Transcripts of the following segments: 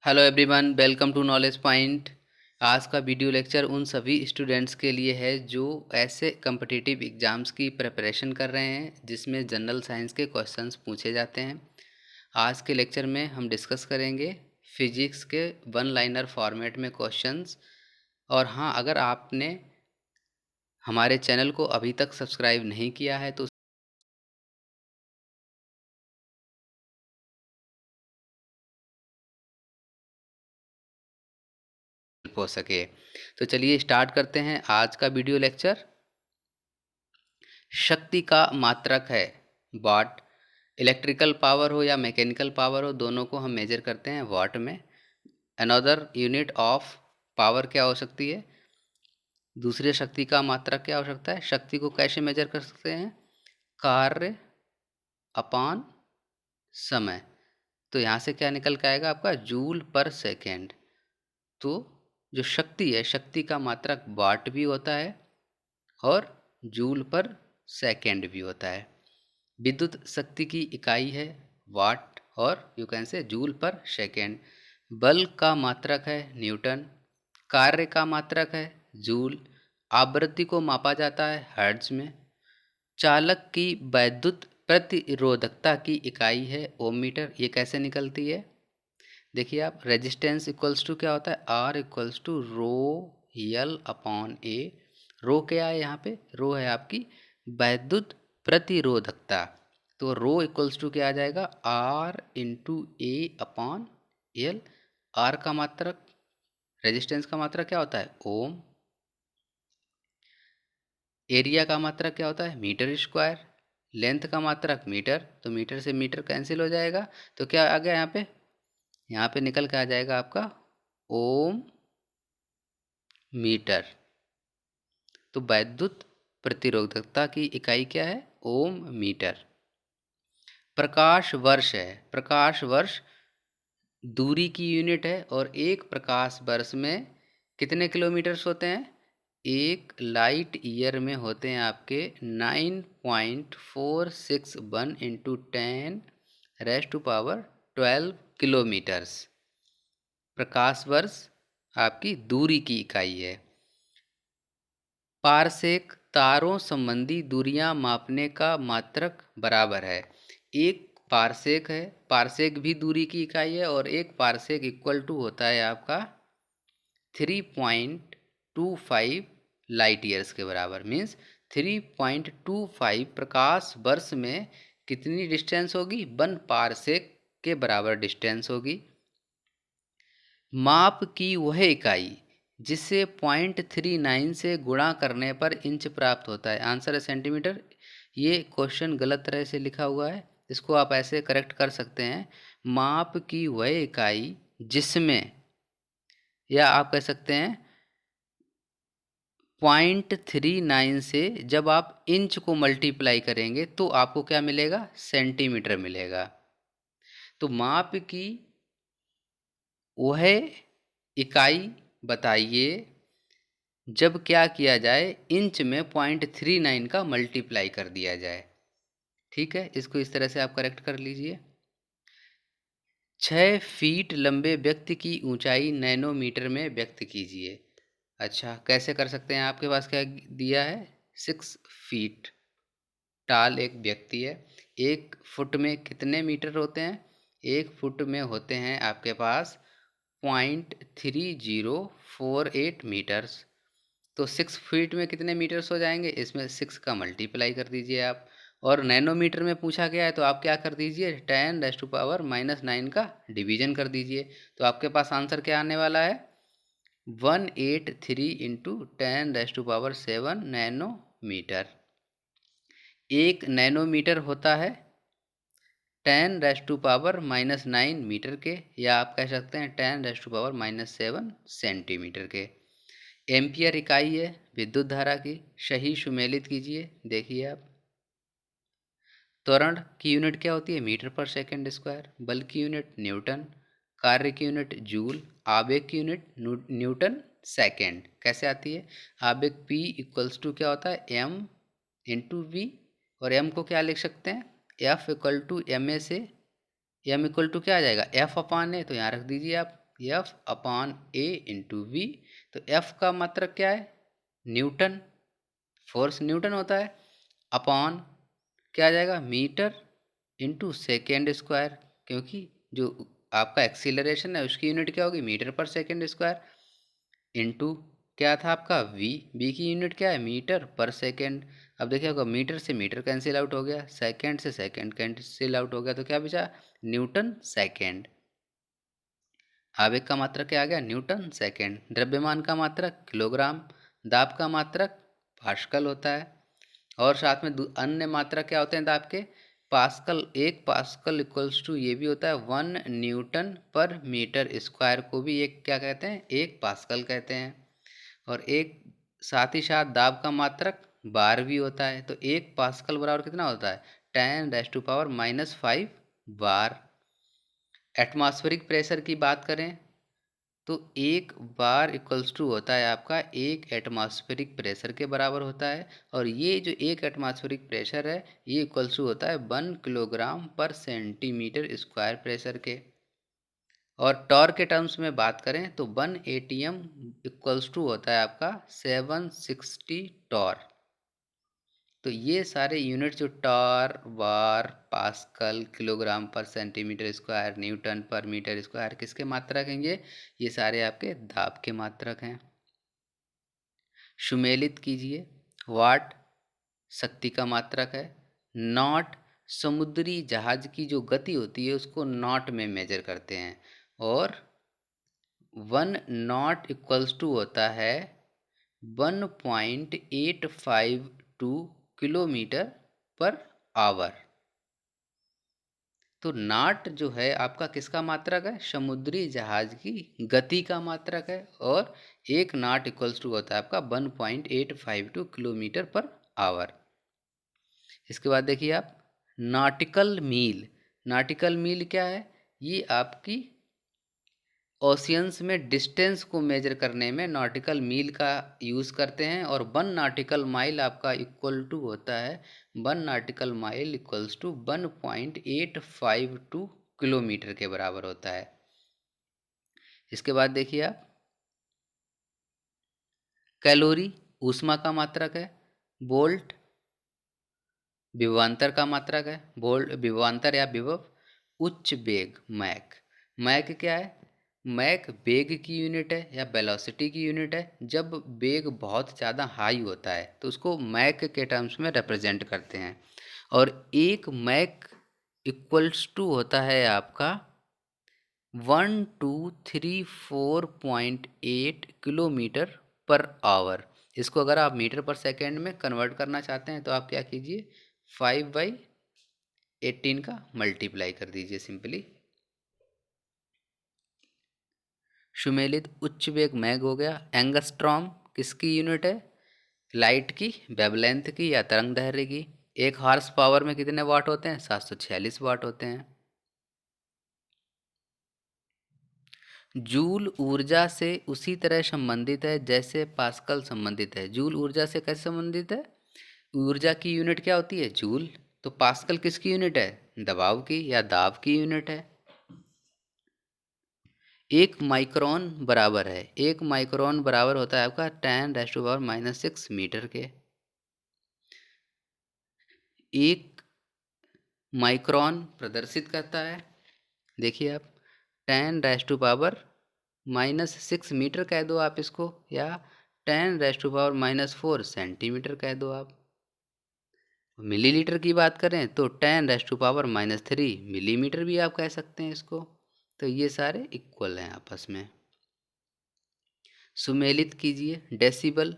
Hello everyone, welcome to knowledge point. आज का video lecture उन सभी स्टूडेंट्स के लिए है जो ऐसे कम्पिटिटिव एग्ज़ाम्स की प्रिपरेशन कर रहे हैं जिसमें जनरल साइंस के क्वेश्चंस पूछे जाते हैं। आज के लेक्चर में हम डिस्कस करेंगे फिजिक्स के वन लाइनर फॉर्मेट में क्वेश्चंस। और हाँ, अगर आपने हमारे चैनल को अभी तक सब्सक्राइब नहीं किया है तो हो सके। तो चलिए स्टार्ट करते हैं आज का वीडियो लेक्चर। शक्ति का मात्रक है वाट। इलेक्ट्रिकल पावर हो या मैकेनिकल पावर हो, दोनों को हम मेजर करते हैं वाट में। अनदर यूनिट ऑफ पावर क्या हो सकती है? दूसरे शक्ति का मात्रक क्या हो सकता है? शक्ति को कैसे मेजर कर सकते हैं? कार्य अपॉन समय। तो यहाँ से क्या निकल के आएगा आपका? जूल पर सेकेंड। तो जो शक्ति है, शक्ति का मात्रक वाट भी होता है और जूल पर सेकेंड भी होता है। विद्युत शक्ति की इकाई है वाट और यू कैन से जूल पर सेकेंड। बल का मात्रक है न्यूटन। कार्य का मात्रक है जूल। आवृत्ति को मापा जाता है हर्ट्ज में। चालक की वैद्युत प्रतिरोधकता की इकाई है ओम मीटर। ये कैसे निकलती है? देखिए आप, रेजिस्टेंस इक्वल्स टू क्या होता है? R equals to rho L upon A. Rho क्या है यहाँ पे? रो है आपकी वैद्युत प्रतिरोधकता। तो रो इक्वल्स टू क्या आ जाएगा? R into A upon L. R का मात्रक, रेजिस्टेंस का मात्रक क्या होता है? ओम। एरिया का मात्रक क्या होता है? Metre square. लेंथ का मात्रक मीटर, तो मीटर से मीटर कैंसिल हो जाएगा। तो क्या आ गया यहाँ पे? यहाँ पे निकल के आ जाएगा आपका ओम मीटर। तो वैद्युत प्रतिरोधकता की इकाई क्या है? ओम मीटर। प्रकाश वर्ष है। प्रकाश वर्ष दूरी की यूनिट है और एक प्रकाश वर्ष में कितने किलोमीटर्स होते हैं? एक लाइट ईयर में होते हैं आपके 9.461 इंटू 10⁻12 किलोमीटर्स। प्रकाश वर्ष आपकी दूरी की इकाई है। पारसेक तारों संबंधी दूरियां मापने का मात्रक बराबर है। एक पारसेक है, पारसेक भी दूरी की इकाई है और एक पारसेक इक्वल टू होता है आपका 3.25 लाइट ईयर्स के बराबर। मीन्स 3.25 प्रकाश वर्ष में कितनी डिस्टेंस होगी? 1 पारसेक के बराबर डिस्टेंस होगी। माप की वह इकाई जिसे 0.39 से गुणा करने पर इंच प्राप्त होता है। आंसर है सेंटीमीटर। ये क्वेश्चन गलत तरह से लिखा हुआ है, इसको आप ऐसे करेक्ट कर सकते हैं। माप की वह इकाई जिसमें, या आप कह सकते हैं 0.39 से जब आप इंच को मल्टीप्लाई करेंगे तो आपको क्या मिलेगा? सेंटीमीटर मिलेगा। तो माप की वह इकाई बताइए जब क्या किया जाए? इंच में 0.39 का मल्टीप्लाई कर दिया जाए। ठीक है, इसको इस तरह से आप करेक्ट कर लीजिए। 6 फीट लंबे व्यक्ति की ऊंचाई नैनोमीटर में व्यक्त कीजिए। अच्छा, कैसे कर सकते हैं? आपके पास क्या दिया है? 6 फीट टाल एक व्यक्ति है। 1 फुट में कितने मीटर होते हैं? 1 फुट में होते हैं आपके पास 0.3048 मीटर्स। तो 6 फीट में कितने मीटर्स हो जाएंगे? इसमें 6 का मल्टीप्लाई कर दीजिए आप। और नैनोमीटर में पूछा गया है तो आप क्या कर दीजिए? 10⁻⁻9 का डिवीजन कर दीजिए। तो आपके पास आंसर क्या आने वाला है? 183 इंटू 10⁻7 नैनोमीटर। 1 नैनोमीटर होता है 10⁻⁻9 मीटर के, या आप कह सकते हैं 10⁻⁻7 सेंटीमीटर के। एम्पियर इकाई है विद्युत धारा की। सही सुमेलित कीजिए। देखिए आप, त्वरण की यूनिट क्या होती है? मीटर पर सेकंड स्क्वायर। बल की यूनिट न्यूटन। कार्य की यूनिट जूल। आवेग की यूनिट न्यूटन सेकंड। कैसे आती है? आवेग P इक्वल्स टू क्या होता है? M into V. और M को क्या लिख सकते हैं? F equal to M A से, M इक्वल टू क्या आ जाएगा? F अपान ए। तो यहाँ रख दीजिए आप F upon A into V। तो F का मात्रक क्या है? न्यूटन, फोर्स न्यूटन होता है, अपॉन क्या आ जाएगा? मीटर इंटू सेकेंड स्क्वायर, क्योंकि जो आपका एक्सीलरेशन है उसकी यूनिट क्या होगी? मीटर पर सेकेंड स्क्वायर, इंटू क्या था आपका? वी की यूनिट क्या है? मीटर पर सेकेंड। अब देखिए होगा, मीटर से मीटर कैंसिल आउट हो गया, सेकेंड से सेकेंड कैंसिल आउट हो गया, तो क्या बचा? Newton second. आवेग का मात्रक क्या आ गया? Newton second. द्रव्यमान का मात्रक किलोग्राम, दाब का मात्रक पास्कल होता है, और साथ में अन्य मात्रक क्या होते हैं दाब के? पास्कल। एक पास्कल इक्वल्स टू ये भी होता है 1 न्यूटन पर मीटर स्क्वायर, को भी एक क्या कहते हैं? एक पास्कल कहते हैं। और एक साथ ही साथ दाब का मात्रक बार भी होता है, तो एक पास्कल बराबर कितना होता है? 10⁻⁻5 बार। एटमॉस्फेरिक प्रेशर की बात करें तो एक बार इक्वल्स टू होता है आपका एक एटमॉस्फेरिक प्रेशर के बराबर होता है, और ये जो एक एटमॉस्फेरिक प्रेशर है ये इक्वल्स टू होता है 1 किलोग्राम पर सेंटीमीटर स्क्वायर प्रेशर के। और टॉर्क के टर्म्स में बात करें तो 1 ATM इक्वल्स टू होता है आपका 760 टॉर। तो ये सारे यूनिट जो टॉर, वार, पास्कल, किलोग्राम पर सेंटीमीटर स्क्वायर, न्यूटन पर मीटर स्क्वायर, किसके मात्रक हैं ये सारे आपके दाब के मात्रक हैं। सुमेलित कीजिए। वाट शक्ति का मात्रक है। नॉट समुद्री जहाज की जो गति होती है उसको नॉट में मेजर करते हैं, और 1 नॉट इक्वल्स टू होता है 1.852 किलोमीटर पर आवर। तो नॉट जो है आपका किसका मात्रक है? समुद्री जहाज की गति का मात्रक है, और एक नॉट इक्वल्स टू होता है आपका 1.852 किलोमीटर पर आवर। इसके बाद देखिए आप, नॉटिकल मील। नॉटिकल मील क्या है? ये आपकी ओशियंस में डिस्टेंस को मेजर करने में नॉटिकल मील का यूज़ करते हैं, और 1 नॉटिकल माइल आपका इक्वल टू होता है 1 nautical mile equals to 1.852 kilometre के बराबर होता है। इसके बाद देखिए आप, कैलोरी ऊष्मा का मात्रक है। वोल्ट विभवांतर का मात्रक है। वोल्ट विभवांतर या विभव। उच्च वेग मैक। मैक क्या है? मैक वेग की यूनिट है या वेलोसिटी की यूनिट है। जब वेग बहुत ज़्यादा हाई होता है तो उसको मैक के टर्म्स में रिप्रेजेंट करते हैं, और एक मैक इक्वल्स टू होता है आपका 1234.8 किलोमीटर पर आवर। इसको अगर आप मीटर पर सेकेंड में कन्वर्ट करना चाहते हैं तो आप क्या कीजिए, 5/18 का मल्टीप्लाई कर दीजिए सिंपली। सुमेलित उच्च वेग मैग हो गया। एंगस्ट्रॉम किसकी यूनिट है? लाइट की वेवलेंथ की या तरंग दैर्ध्य की। एक हॉर्स पावर में कितने वाट होते हैं? 746 वाट होते हैं। जूल ऊर्जा से उसी तरह संबंधित है जैसे पास्कल संबंधित है। जूल ऊर्जा से कैसे संबंधित है? ऊर्जा की यूनिट क्या होती है? जूल। तो पास्कल किसकी यूनिट है? दबाव की या दाब की यूनिट है। एक माइक्रोन बराबर है, एक माइक्रोन बराबर होता है आपका 10⁻⁻6 मीटर के। एक माइक्रोन प्रदर्शित करता है, देखिए आप, 10⁻⁻6 मीटर कह दो आप इसको, या 10⁻⁻4 सेंटीमीटर कह दो आप। मिलीलीटर की बात करें तो 10⁻⁻3 मिलीमीटर भी आप कह सकते हैं इसको। तो ये सारे इक्वल हैं आपस में। सुमेलित कीजिए। डेसिबल।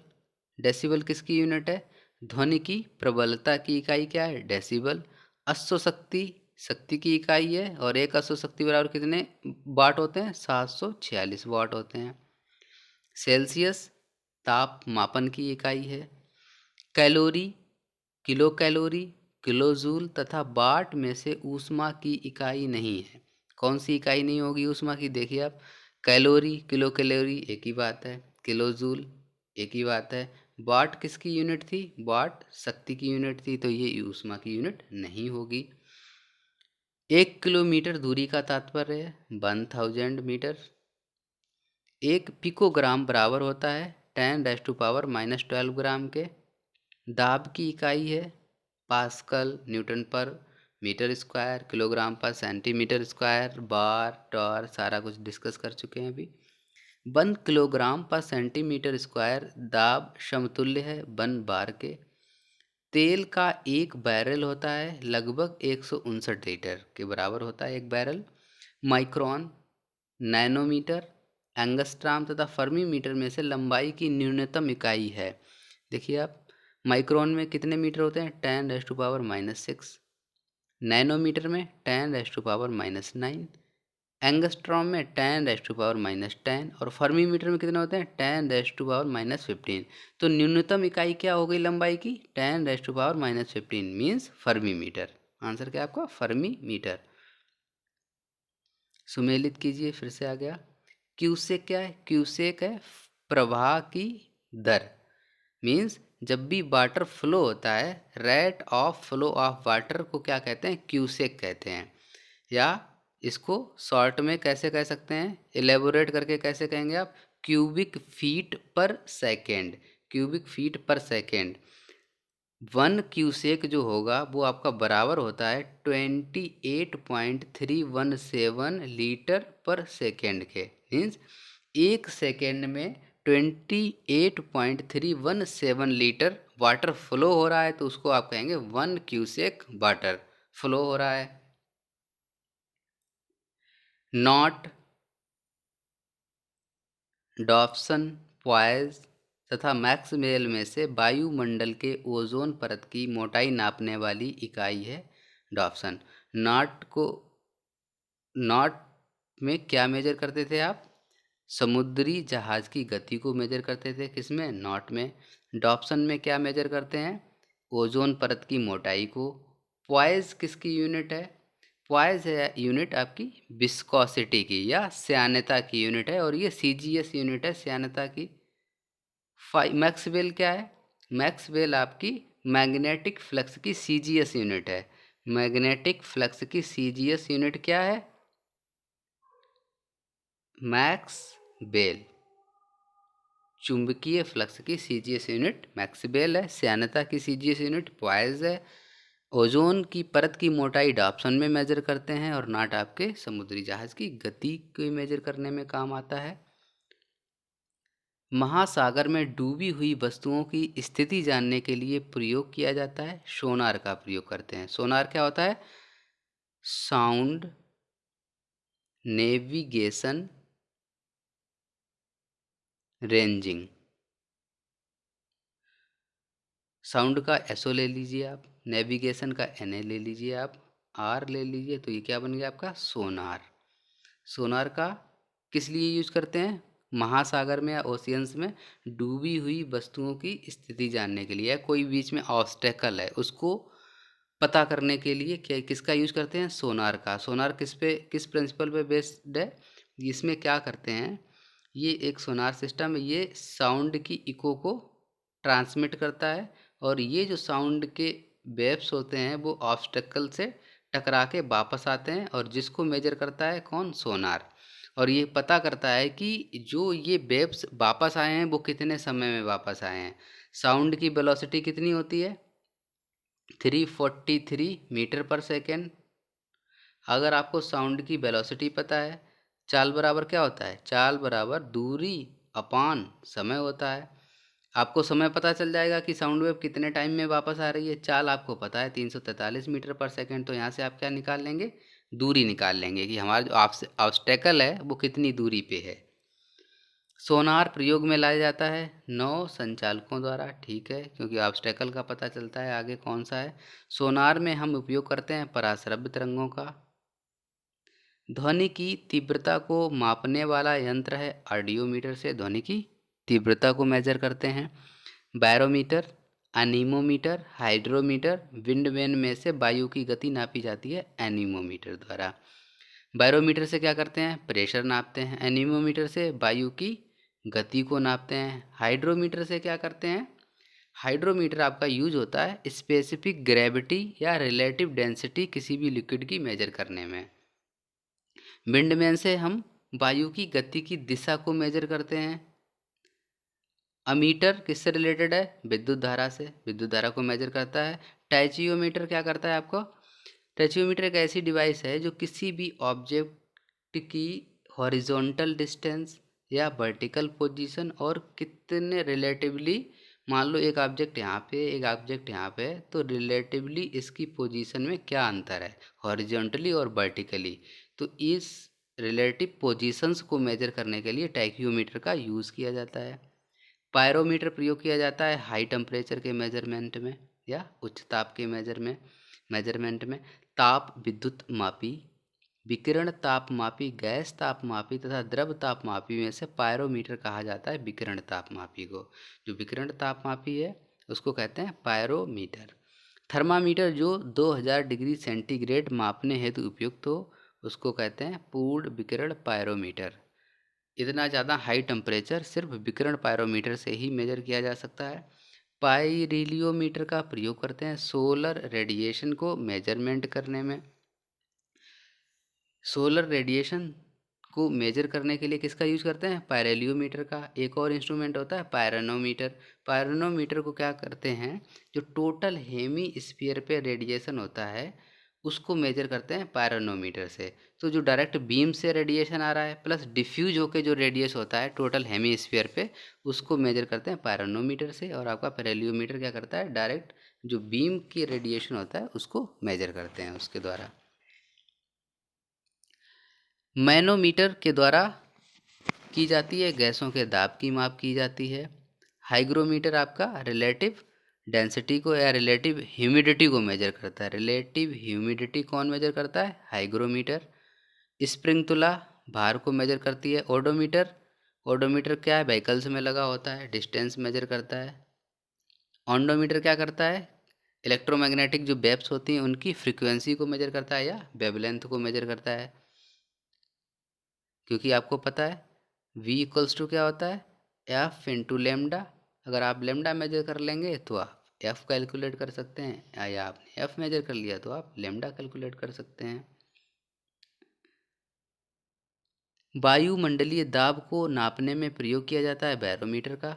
डेसिबल किसकी यूनिट है? ध्वनि की प्रबलता की इकाई क्या है? डेसिबल। अश्वशक्ति शक्ति की इकाई है, और एक अश्वशक्ति बराबर कितने वाट होते हैं? 746 वाट होते हैं। सेल्सियस ताप मापन की इकाई है। Calorie kilo calorie, kilo joule तथा वाट में से ऊष्मा की इकाई नहीं है। कौन सी इकाई नहीं होगी ऊष्मा की? देखिए आप, कैलोरी, किलो कैलोरी एक ही बात है, किलो जूल एक ही बात है। वाट किसकी यूनिट थी? वाट शक्ति की यूनिट थी, तो ये ऊष्मा की यूनिट नहीं होगी। 1 किलोमीटर दूरी का तात्पर्य है 1000 मीटर। 1 पिकोग्राम बराबर होता है 10⁻⁻12 ग्राम के। दाब की इकाई है पास्कल, न्यूटन पर मीटर स्क्वायर, किलोग्राम पर सेंटीमीटर स्क्वायर, बार, टॉर, सारा कुछ डिस्कस कर चुके हैं अभी। 1 किलोग्राम पर सेंटीमीटर स्क्वायर दाब समतुल्य है 1 बार के। तेल का एक बैरल होता है लगभग 159 लीटर के बराबर होता है एक बैरल। माइक्रोन, नैनोमीटर, एंगस्ट्राम तथा फर्मी मीटर में से लंबाई की न्यूनतम इकाई है। देखिए आप, माइक्रोन में कितने मीटर होते हैं 10⁻⁻6, नैनोमीटर में 10⁻⁻9, एंगस्ट्रॉम में 10⁻⁻10 और फर्मी मीटर में कितने होते हैं 10⁻⁻15। तो न्यूनतम इकाई क्या हो गई लंबाई की 10⁻⁻15 मीन्स फर्मी मीटर। आंसर क्या है आपका फर्मी मीटर। सुमेलित कीजिए, फिर से आ गया। क्यूसेक क्या है? क्यूसेक है प्रवाह की दर, मीन्स जब भी वाटर फ्लो होता है, rate of flow of water को क्या कहते हैं? क्यूसेक कहते हैं। या इसको शॉर्ट में कैसे कह सकते हैं, एलेबोरेट करके कैसे कहेंगे आप? क्यूबिक फीट पर सेकेंड। क्यूबिक फीट पर सेकेंड। 1 क्यूसेक जो होगा वो आपका बराबर होता है 28.317 लीटर पर सेकेंड के। मीन्स 1 सेकेंड में 28.317 लीटर वाटर फ्लो हो रहा है, तो उसको आप कहेंगे 1 क्यूसेक वाटर फ्लो हो रहा है। नॉट, डॉप्सन, पॉइज तथा मैक्सवेल में से वायुमंडल के ओजोन परत की मोटाई नापने वाली इकाई है डॉप्सन। नॉट में क्या मेजर करते थे आप? समुद्री जहाज की गति को मेजर करते थे। किसमें? नॉट में। डॉप्सन में क्या मेजर करते हैं? ओजोन परत की मोटाई को। पॉइज किसकी यूनिट है? पॉइज है यूनिट आपकी विस्कोसिटी की या श्यानता की यूनिट है, और ये सीजीएस यूनिट है श्यानता की। मैक्सवेल क्या है? मैक्सवेल आपकी मैग्नेटिक फ्लक्स की सीजीएस यूनिट है। मैग्नेटिक फ्लक्स की सीजीएस यूनिट क्या है? मैक्सवेल। चुंबकीय फ्लक्स की सीजीएस यूनिट मैक्सवेल है। श्यानता की सीजीएस यूनिट पॉइज है। ओजोन की परत की मोटाई डॉप्सन में मेजर करते हैं, और नाट आपके समुद्री जहाज की गति को मेजर करने में काम आता है। महासागर में डूबी हुई वस्तुओं की स्थिति जानने के लिए प्रयोग किया जाता है सोनार का प्रयोग करते हैं। सोनार क्या होता है? Sound navigation ranging. साउंड का एसओ ले लीजिए आप, नेविगेशन का एनए ले लीजिए आप, आर ले लीजिए, तो ये क्या बन गया आपका? सोनार। सोनार का किस लिए यूज करते हैं? महासागर में या ओशियंस में डूबी हुई वस्तुओं की स्थिति जानने के लिए, कोई बीच में ऑब्स्टेकल है उसको पता करने के लिए क्या किसका यूज करते हैं? सोनार का। सोनार किस प्रिंसिपल पे बेस्ड है? इसमें क्या करते हैं, ये एक सोनार सिस्टम है, ये साउंड की इको को ट्रांसमिट करता है, और ये जो साउंड के वेव्स होते हैं वो ऑब्स्टेकल से टकरा के वापस आते हैं, और जिसको मेजर करता है कौन? सोनार। और ये पता करता है कि जो ये वेव्स वापस आए हैं वो कितने समय में वापस आए हैं। साउंड की वेलोसिटी कितनी होती है? 343 मीटर पर सेकेंड। अगर आपको साउंड की वेलोसिटी पता है, चाल बराबर क्या होता है? चाल बराबर दूरी अपान समय होता है। आपको समय पता चल जाएगा कि साउंड वेव कितने टाइम में वापस आ रही है। चाल आपको पता है 343 मीटर पर सेकेंड, तो यहाँ से आप क्या निकाल लेंगे? दूरी निकाल लेंगे कि हमारा जो ऑब्स्टेकल है वो कितनी दूरी पे है। सोनार प्रयोग में लाया जाता है 9 संचालकों द्वारा, ठीक है, क्योंकि ऑब्स्टेकल का पता चलता है आगे कौन सा है। सोनार में हम उपयोग करते हैं पराश्रव्य तरंगों का। ध्वनि की तीव्रता को मापने वाला यंत्र है ऑडियोमीटर से ध्वनि की तीव्रता को मेजर करते हैं। बैरोमीटर, अनीमोमीटर, हाइड्रोमीटर, विंड वेन में से वायु की गति नापी जाती है एनीमोमीटर द्वारा। बैरोमीटर से क्या करते हैं? प्रेशर नापते हैं। एनीमोमीटर से वायु की गति को नापते हैं। हाइड्रोमीटर से क्या करते हैं? हाइड्रोमीटर आपका यूज होता है स्पेसिफिक ग्रेविटी या रिलेटिव डेंसिटी किसी भी लिक्विड की मेजर करने में। विंडमैन से हम वायु की गति की दिशा को मेजर करते हैं। अमीटर किससे रिलेटेड है? विद्युत धारा से, विद्युत धारा को मेजर करता है। टैचियोमीटर क्या करता है आपको? टैचियोमीटर एक ऐसी डिवाइस है जो किसी भी ऑब्जेक्ट की हॉरिजॉन्टल डिस्टेंस या वर्टिकल पोजीशन और कितने रिलेटिवली, मान लो एक ऑब्जेक्ट यहाँ पे एक ऑब्जेक्ट यहाँ पे है, तो रिलेटिवली इसकी पोजीशन में क्या अंतर है हॉरिजॉन्टली और वर्टिकली, तो इस रिलेटिव पोजीशंस को मेजर करने के लिए टैक्योमीटर का यूज़ किया जाता है। पायरोमीटर प्रयोग किया जाता है हाई टेम्परेचर के मेजरमेंट में या उच्च ताप के मेजरमेंट में। ताप विद्युत मापी, विकिरण तापमापी, गैस तापमापी तथा द्रव तापमापी में से पायरोमीटर कहा जाता है विकिरण तापमापी को। जो विकिरण तापमापी है उसको कहते हैं पायरोमीटर। थर्मामीटर जो 2000 डिग्री सेंटीग्रेड मापने हेतु उपयुक्त हो उसको कहते हैं पूर्ण विकिरण पायरोमीटर। इतना ज़्यादा हाई टेम्परेचर सिर्फ विकिरण पायरोमीटर से ही मेजर किया जा सकता है। पाइरिलियोमीटर का प्रयोग करते हैं सोलर रेडिएशन को मेजरमेंट करने में। सोलर रेडिएशन को मेजर करने के लिए किसका यूज़ करते हैं? पायरेलियोमीटर का। एक और इंस्ट्रूमेंट होता है पायरोनोमीटर। पायरोनोमीटर को क्या करते हैं? जो टोटल हेमी स्फीयर पे रेडिएशन होता है उसको मेजर करते हैं पायरोनोमीटर से। तो जो डायरेक्ट बीम से रेडिएशन आ रहा है प्लस डिफ्यूज होकर जो रेडियस होता है टोटल हेमी स्फीयर पे, उसको मेजर करते हैं पायरोनोमीटर से। और आपका पायरेलियोमीटर क्या करता है? डायरेक्ट जो बीम की रेडिएशन होता है उसको मेजर करते हैं उसके द्वारा। मैनोमीटर के द्वारा की जाती है गैसों के दाब की माप की जाती है। हाइग्रोमीटर आपका रिलेटिव डेंसिटी को या रिलेटिव ह्यूमिडिटी को मेजर करता है। रिलेटिव ह्यूमिडिटी कौन मेजर करता है? हाइग्रोमीटर। स्प्रिंग तुला भार को मेजर करती है। ओडोमीटर, ओडोमीटर क्या है? व्हीकल्स में लगा होता है, डिस्टेंस मेजर करता है। ऑन्डोमीटर क्या करता है? इलेक्ट्रोमैग्नेटिक जो वेव्स होती हैं उनकी फ्रीक्वेंसी को मेजर करता है या वेवलेंथ को मेजर करता है। क्योंकि आपको पता है v इक्वल्स टू क्या होता है? F into lambda. अगर आप लेमडा मेजर कर लेंगे तो आप एफ कैलकुलेट कर सकते हैं, या आपने एफ मेजर कर लिया तो आप लेमडा कैलकुलेट कर सकते हैं। वायुमंडलीय दाब को नापने में प्रयोग किया जाता है बैरोमीटर का।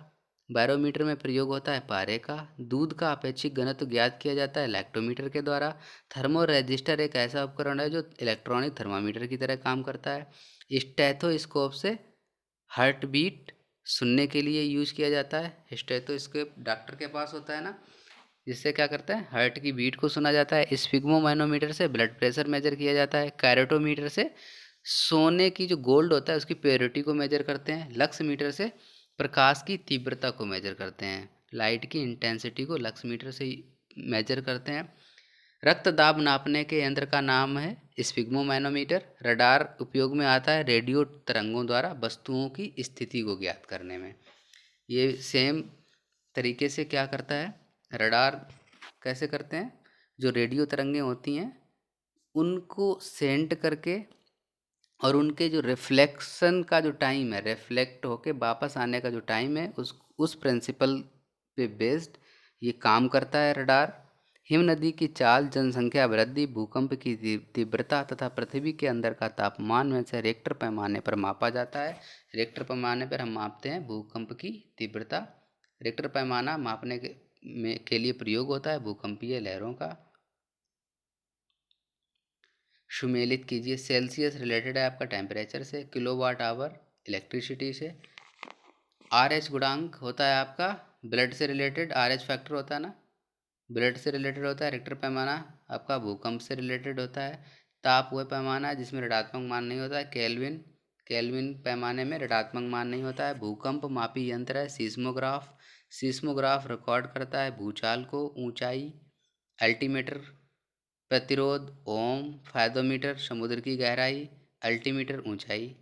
बैरोमीटर में प्रयोग होता है पारे का। दूध का अपेक्षिक घनत्व ज्ञात किया जाता है लैक्टोमीटर के द्वारा। थर्मो रजिस्टर एक ऐसा उपकरण है जो इलेक्ट्रॉनिक थर्मामीटर की तरह काम करता है। स्टेथोस्कोप से हार्ट बीट सुनने के लिए यूज किया जाता है। स्टेथोस्कोप डॉक्टर के पास होता है ना, जिससे क्या करता है? हार्ट की बीट को सुना जाता है। स्फिग्मोमैनोमीटर से ब्लड प्रेशर मेजर किया जाता है। कैरोटोमीटर से सोने की जो गोल्ड होता है उसकी प्योरिटी को मेजर करते हैं। लक्स मीटर से प्रकाश की तीव्रता को मेजर करते हैं। लाइट की इंटेंसिटी को लक्स मीटर से मेजर करते हैं। रक्त दाब नापने के यंत्र का नाम है स्फिग्मोमैनोमीटर। रडार उपयोग में आता है रेडियो तरंगों द्वारा वस्तुओं की स्थिति को ज्ञात करने में। ये सेम तरीके से क्या करता है? रडार कैसे करते हैं? जो रेडियो तरंगें होती हैं उनको सेंट करके और उनके जो रिफ्लेक्शन का जो टाइम है, रिफ्लेक्ट होके वापस आने का जो टाइम है, उस प्रिंसिपल पे बेस्ड ये काम करता है रडार। हिम नदी की चाल, जनसंख्या वृद्धि, भूकंप की तीव्रता तथा पृथ्वी के अंदर का तापमान में से रिक्टर पैमाने पर मापा जाता है। रिक्टर पैमाने पर हम मापते हैं भूकंप की तीव्रता। रिक्टर पैमाना मापने के लिए प्रयोग होता है भूकंपीय लहरों का। सुमेलित कीजिए। सेल्सियस रिलेटेड है आपका टेम्परेचर से, किलोवाट आवर इलेक्ट्रिसिटी से। आर एच गुणांक होता है आपका ब्लड से रिलेटेड, आर एच फैक्टर होता है ना, ब्लड से रिलेटेड होता है। रिक्टर पैमाना आपका भूकंप से रिलेटेड होता है। ताप वह पैमाना है जिसमें ऋणात्मक मान नहीं होता है। केल्विन, केल्विन पैमाने में ऋणात्मक मान नहीं होता है। भूकंप मापी यंत्र है सीस्मोग्राफ। सीस्मोग्राफ रिकॉर्ड करता है भूचाल को, ऊंचाई। अल्टीमीटर प्रतिरोध, ओम। फायदोमीटर समुद्र की गहराई। अल्टीमीटर ऊंचाई।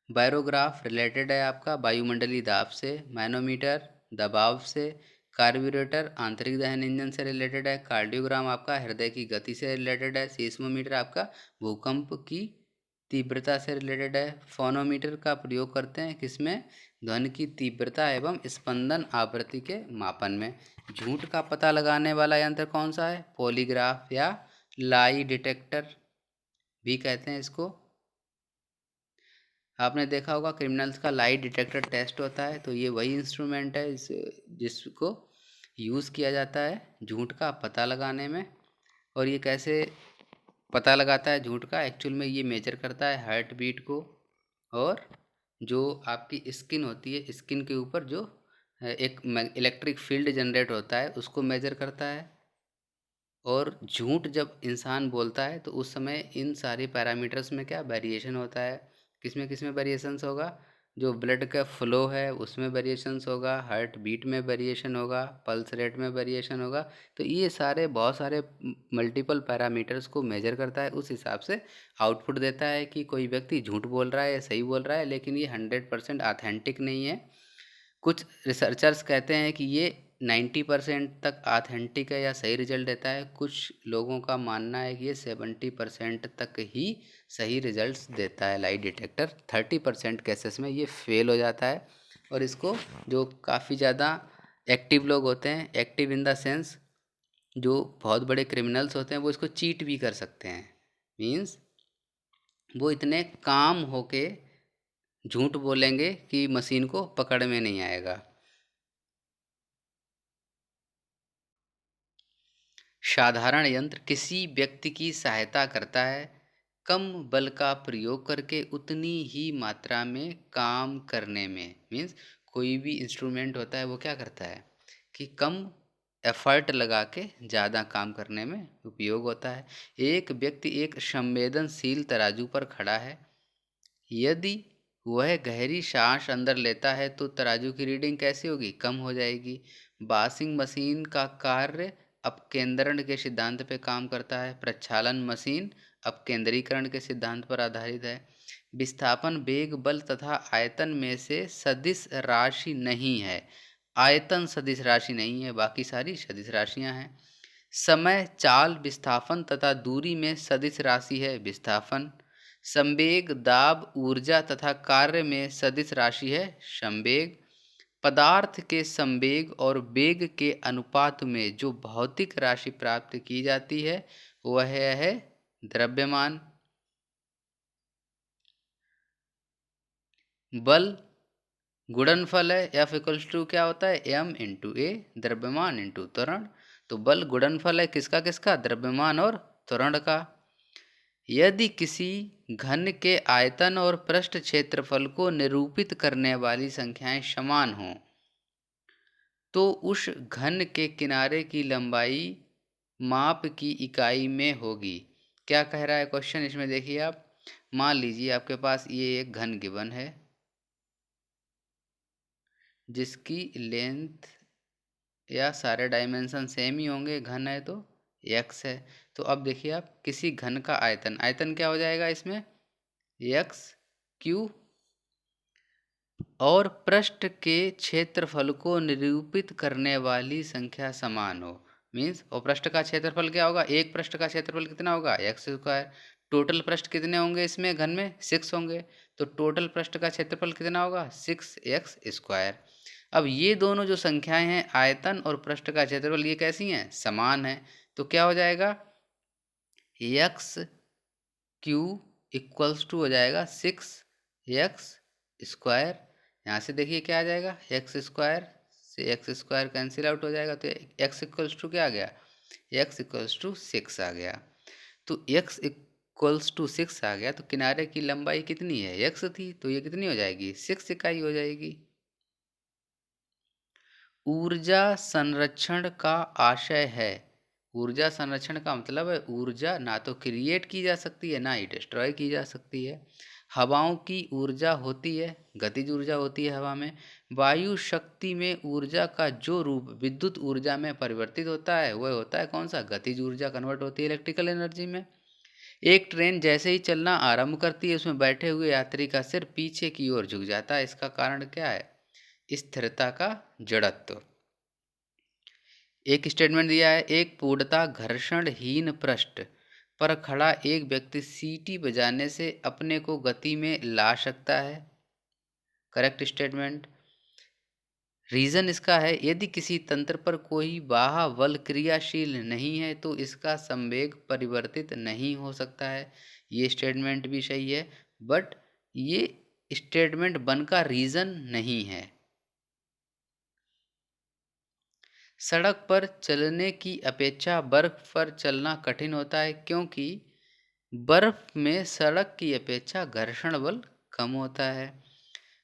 बायरोग्राफ रिलेटेड है आपका वायुमंडलीय दाब से। मैनोमीटर दबाव से। कार्ब्यूरेटर आंतरिक दहन इंजन से रिलेटेड है। कार्डियोग्राम आपका हृदय की गति से रिलेटेड है। सीस्मोमीटर आपका भूकंप की तीव्रता से रिलेटेड है। फोनोमीटर का प्रयोग करते हैं किसमें? ध्वनि की तीव्रता एवं स्पंदन आवृत्ति के मापन में। झूठ का पता लगाने वाला यंत्र कौन सा है? पॉलीग्राफ या लाई डिटेक्टर। भी कहते हैं इसको। आपने देखा होगा क्रिमिनल्स का लाई डिटेक्टर टेस्ट होता है, तो ये वही इंस्ट्रूमेंट है जिसको यूज़ किया जाता है झूठ का पता लगाने में। और ये कैसे पता लगाता है झूठ का? एक्चुअल में ये मेजर करता है हार्ट बीट को, और जो आपकी स्किन होती है, स्किन के ऊपर जो एक इलेक्ट्रिक फील्ड जनरेट होता है, उसको मेजर करता है। और झूठ जब इंसान बोलता है तो उस समय इन सारे पैरामीटर्स में क्या वेरिएशन होता है? किस में वेरिएशंस होगा? जो ब्लड का फ्लो है उसमें वेरिएशंस होगा, हार्ट बीट में वेरिएशन होगा, पल्स रेट में वेरिएशन होगा। तो ये सारे बहुत सारे मल्टीपल पैरामीटर्स को मेजर करता है, उस हिसाब से आउटपुट देता है कि कोई व्यक्ति झूठ बोल रहा है या सही बोल रहा है। लेकिन ये 100% ऑथेंटिक नहीं है। कुछ रिसर्चर्स कहते हैं कि ये 90% तक ऑथेंटिक है या सही रिजल्ट देता है। कुछ लोगों का मानना है कि ये 70% तक ही सही रिजल्ट्स देता है लाई डिटेक्टर। 30% केसेस में ये फेल हो जाता है। और इसको जो काफ़ी ज़्यादा एक्टिव लोग होते हैं, एक्टिव इन द सेंस जो बहुत बड़े क्रिमिनल्स होते हैं, वो इसको चीट भी कर सकते हैं। मीन्स वो इतने काम होके झूठ बोलेंगे कि मशीन को पकड़ में नहीं आएगा। साधारण यंत्र किसी व्यक्ति की सहायता करता है कम बल का प्रयोग करके उतनी ही मात्रा में काम करने में। मीन्स कोई भी इंस्ट्रूमेंट होता है वो क्या करता है कि कम एफर्ट लगा के ज़्यादा काम करने में उपयोग होता है। एक व्यक्ति एक संवेदनशील तराजू पर खड़ा है। यदि वह गहरी सांस अंदर लेता है तो तराजू की रीडिंग कैसी होगी? कम हो जाएगी। वॉशिंग मशीन का कार्य अपकेंद्रण के सिद्धांत पे काम करता है। प्रक्षालन मशीन अपकेंद्रीकरण के सिद्धांत पर आधारित है। विस्थापन वेग बल तथा आयतन में से सदिश राशि नहीं है। आयतन सदिश राशि नहीं है, बाकी सारी सदिश राशियां हैं। समय चाल विस्थापन तथा दूरी में सदिश राशि है विस्थापन। संवेग दाब ऊर्जा तथा कार्य में सदिश राशि है संवेग। पदार्थ के संवेग और वेग के अनुपात में जो भौतिक राशि प्राप्त की जाती है वह है द्रव्यमान। बल गुणनफल है, एफ इक्वल्स टू क्या होता है? एम इंटू ए, द्रव्यमान इंटू त्वरण। तो बल गुणनफल है किसका किसका? द्रव्यमान और त्वरण का। यदि किसी घन के आयतन और पृष्ठ क्षेत्रफल को निरूपित करने वाली संख्याएं समान हों तो उस घन के किनारे की लंबाई माप की इकाई में होगी। क्या कह रहा है क्वेश्चन? इसमें देखिए आप, मान लीजिए आपके पास ये एक घन गिवन है जिसकी लेंथ या सारे डायमेंशन सेम ही होंगे, घन है तो x है। तो अब देखिए आप, किसी घन का आयतन, आयतन क्या हो जाएगा इसमें? x क्यू, और पृष्ठ के क्षेत्रफल को निरूपित करने वाली संख्या समान हो। मीन्स और पृष्ठ का क्षेत्रफल क्या होगा? एक पृष्ठ का क्षेत्रफल कितना होगा? X square. टोटल पृष्ठ कितने होंगे इसमें घन में? 6 होंगे। तो टोटल पृष्ठ का क्षेत्रफल कितना होगा? 6x²। अब ये दोनों जो संख्याएं हैं, आयतन और पृष्ठ का क्षेत्रफल, ये कैसी हैं? समान है। तो क्या हो जाएगा? x³ इक्वल्स टू हो जाएगा 6x²। यहाँ से देखिए क्या आ जाएगा? x² से x² कैंसिल आउट हो जाएगा, तो x इक्वल्स टू क्या आ गया? x इक्वल्स टू 6 आ गया। तो x इक्वल्स टू 6 आ गया, तो किनारे की लंबाई कितनी है? x थी, तो ये कितनी हो जाएगी? 6 इकाई हो जाएगी। ऊर्जा संरक्षण का आशय है। ऊर्जा संरक्षण का मतलब है ऊर्जा ना तो क्रिएट की जा सकती है ना ही डिस्ट्रॉय की जा सकती है। हवाओं की ऊर्जा होती है, गतिज ऊर्जा होती है हवा में। वायु शक्ति में ऊर्जा का जो रूप विद्युत ऊर्जा में परिवर्तित होता है वह होता है कौन सा? गतिज ऊर्जा कन्वर्ट होती है इलेक्ट्रिकल एनर्जी में। एक ट्रेन जैसे ही चलना आरंभ करती है, उसमें बैठे हुए यात्री का सिर पीछे की ओर झुक जाता है। इसका कारण क्या है? स्थिरता का जड़त्व। एक स्टेटमेंट दिया है, एक पूर्णतः घर्षणहीन पृष्ठ पर खड़ा एक व्यक्ति सीटी बजाने से अपने को गति में ला सकता है। Correct statement. रीजन इसका है, यदि किसी तंत्र पर कोई बाह्य बल क्रियाशील नहीं है तो इसका संवेग परिवर्तित नहीं हो सकता है। ये स्टेटमेंट भी सही है, बट ये स्टेटमेंट 1 का रीज़न नहीं है। सड़क पर चलने की अपेक्षा बर्फ पर चलना कठिन होता है क्योंकि बर्फ में सड़क की अपेक्षा घर्षण बल कम होता है।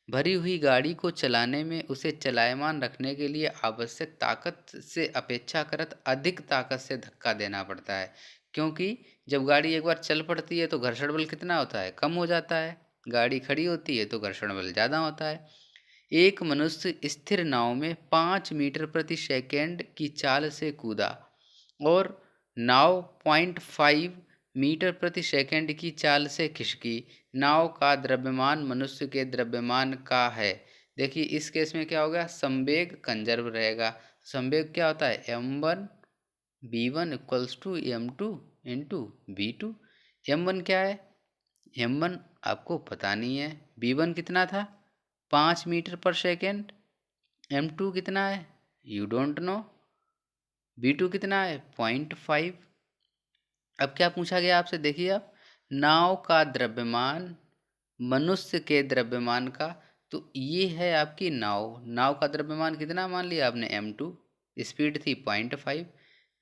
भरी हुई गाड़ी को चलाने में उसे चलायमान रखने के लिए आवश्यक ताकत से अपेक्षाकृत अधिक ताकत से धक्का देना पड़ता है, क्योंकि जब गाड़ी एक बार चल पड़ती है तो घर्षण बल कितना होता है, कम हो जाता है। गाड़ी खड़ी होती है तो घर्षण बल ज़्यादा होता है। एक मनुष्य स्थिर नाव में 5 मीटर प्रति सेकंड की चाल से कूदा और नाव 0.5 मीटर प्रति सेकंड की चाल से खिसकी। नाव का द्रव्यमान मनुष्य के द्रव्यमान का है। देखिए इस केस में क्या होगा, संवेग कंजर्व रहेगा। संवेग क्या होता है, m1 v1 equals to m2 into v2। m1 क्या है, m1 आपको पता नहीं है। v1 कितना था, 5 मीटर पर सेकेंड। m2 कितना है, यू डोंट नो। v2 कितना है, 0.5। अब क्या पूछा गया आपसे, देखिए आप, नाव का द्रव्यमान मनुष्य के द्रव्यमान का। तो ये है आपकी नाव। नाव का द्रव्यमान कितना मान लिया आपने, m2। स्पीड थी 0.5।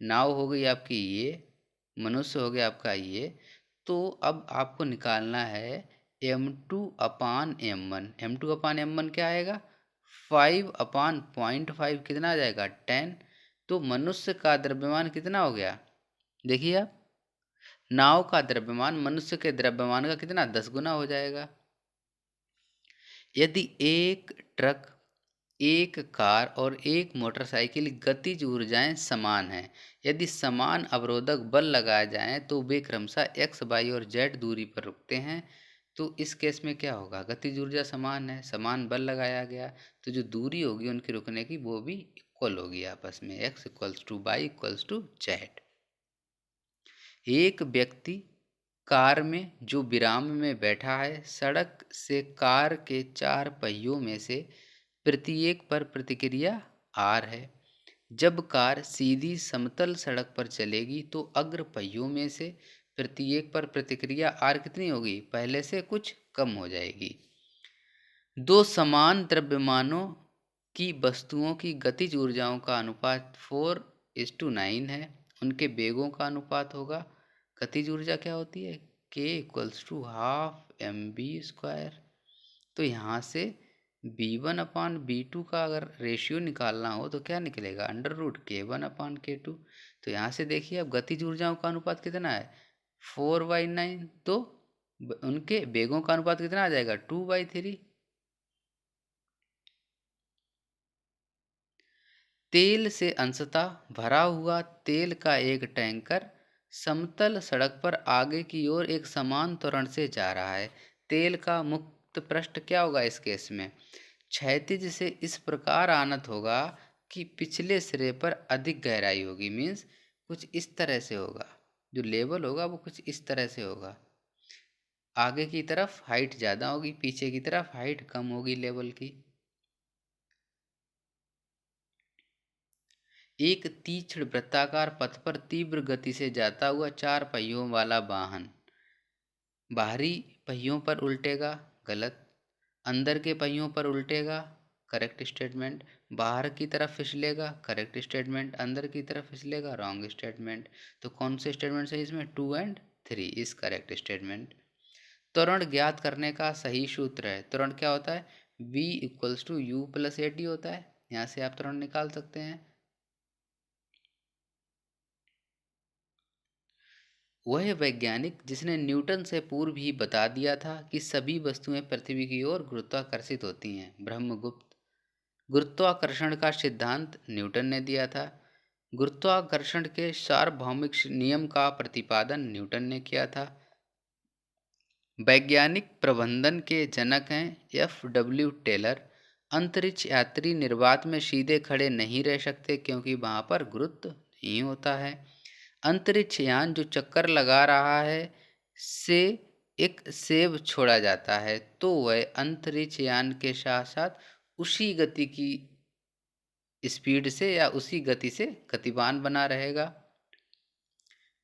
नाव हो गई आपकी ये, मनुष्य हो गया आपका ये। तो अब आपको निकालना है m2/m1। m2/m1 क्या आएगा, 5/0.5 कितना आ जाएगा, 10। तो मनुष्य का द्रव्यमान कितना हो गया, देखिए आप, नाव का द्रव्यमान मनुष्य के द्रव्यमान का कितना, 10 गुना हो जाएगा। यदि एक ट्रक, एक कार और एक मोटरसाइकिल की गतिज ऊर्जाएं समान हैं, यदि समान अवरोधक बल लगाए जाएं तो वे क्रमशः एक्स, वाई और जेड दूरी पर रुकते हैं। तो इस केस में क्या होगा, गतिज ऊर्जा समान है, समान बल लगाया गया, तो जो दूरी होगी उनकी रुकने की वो भी इक्वल होगी आपस में, X equals to Y equals to Z. एक व्यक्ति कार में जो विराम में बैठा है, सड़क से कार के 4 पहियों में से प्रत्येक पर प्रतिक्रिया आर है। जब कार सीधी समतल सड़क पर चलेगी तो अग्र पहियों में से प्रत्येक पर प्रतिक्रिया आर कितनी होगी, पहले से कुछ कम हो जाएगी। दो समान द्रव्यमानों की वस्तुओं की गतिज ऊर्जाओं का अनुपात 4:9 है। उनके वेगों का अनुपात होगा, गतिज ऊर्जा क्या होती है, k equals to half mv²। तो यहाँ से v1/v2 का अगर रेशियो निकालना हो तो क्या निकलेगा, √k1/k2। तो यहाँ से देखिए अब गतिज ऊर्जाओं का अनुपात कितना है, 4/9। तो उनके वेगों का अनुपात कितना आ जाएगा, 2/3। तेल से अंशतः भरा हुआ तेल का एक टैंकर समतल सड़क पर आगे की ओर एक समान त्वरण से जा रहा है। तेल का मुक्त पृष्ठ क्या होगा इस केस में, क्षैतिज से इस प्रकार आनत होगा कि पिछले सिरे पर अधिक गहराई होगी। मीन्स कुछ इस तरह से होगा, जो लेवल होगा वो कुछ इस तरह से होगा। आगे की तरफ हाइट ज़्यादा होगी, पीछे की तरफ हाइट कम होगी लेवल की। एक तीक्ष्ण वृत्ताकार पथ पर तीव्र गति से जाता हुआ 4 पहियों वाला वाहन बाहरी पहियों पर उल्टेगा, गलत। अंदर के पहियों पर उल्टेगा, करेक्ट स्टेटमेंट। बाहर की तरफ फिसलेगा, करेक्ट स्टेटमेंट। अंदर की तरफ फिसलेगा, रॉन्ग स्टेटमेंट। तो कौन से स्टेटमेंट सही इसमें, 2 एंड 3 इज करेक्ट स्टेटमेंट। त्वरण ज्ञात करने का सही सूत्र है, त्वरण क्या होता है, v equals to U plus A T होता है। यहाँ से आप त्वरण निकाल सकते हैं। वह वैज्ञानिक जिसने न्यूटन से पूर्व ही बता दिया था कि सभी वस्तुएं पृथ्वी की ओर गुरुत्वाकर्षित होती हैं, ब्रह्मगुप्त। गुरुत्वाकर्षण का सिद्धांत न्यूटन ने दिया था। गुरुत्वाकर्षण के सार्वभौमिक नियम का प्रतिपादन न्यूटन ने किया था। वैज्ञानिक प्रबंधन के जनक हैं F.W. टेलर। अंतरिक्ष यात्री निर्वात में सीधे खड़े नहीं रह सकते क्योंकि वहां पर गुरुत्व नहीं होता है। अंतरिक्ष यान जो चक्कर लगा रहा है से एक सेब छोड़ा जाता है तो वह अंतरिक्ष यान के साथ साथ उसी गति की स्पीड से या उसी गति से गतिमान बना रहेगा।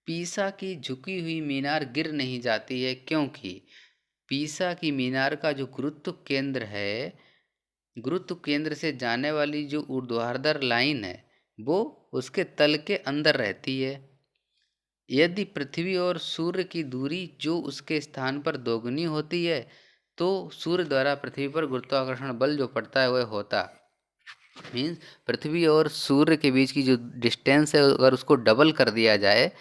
पीसा की झुकी हुई मीनार गिर नहीं जाती है क्योंकि पीसा की मीनार का जो गुरुत्व केंद्र है, गुरुत्व केंद्र से जाने वाली जो ऊर्ध्वाधर लाइन है वो उसके तल के अंदर रहती है। यदि पृथ्वी और सूर्य की दूरी जो उसके स्थान पर दोगुनी होती है तो सूर्य द्वारा पृथ्वी पर गुरुत्वाकर्षण बल जो पड़ता है वह होता, मीन्स पृथ्वी और सूर्य के बीच की जो डिस्टेंस है अगर उसको डबल कर दिया जाए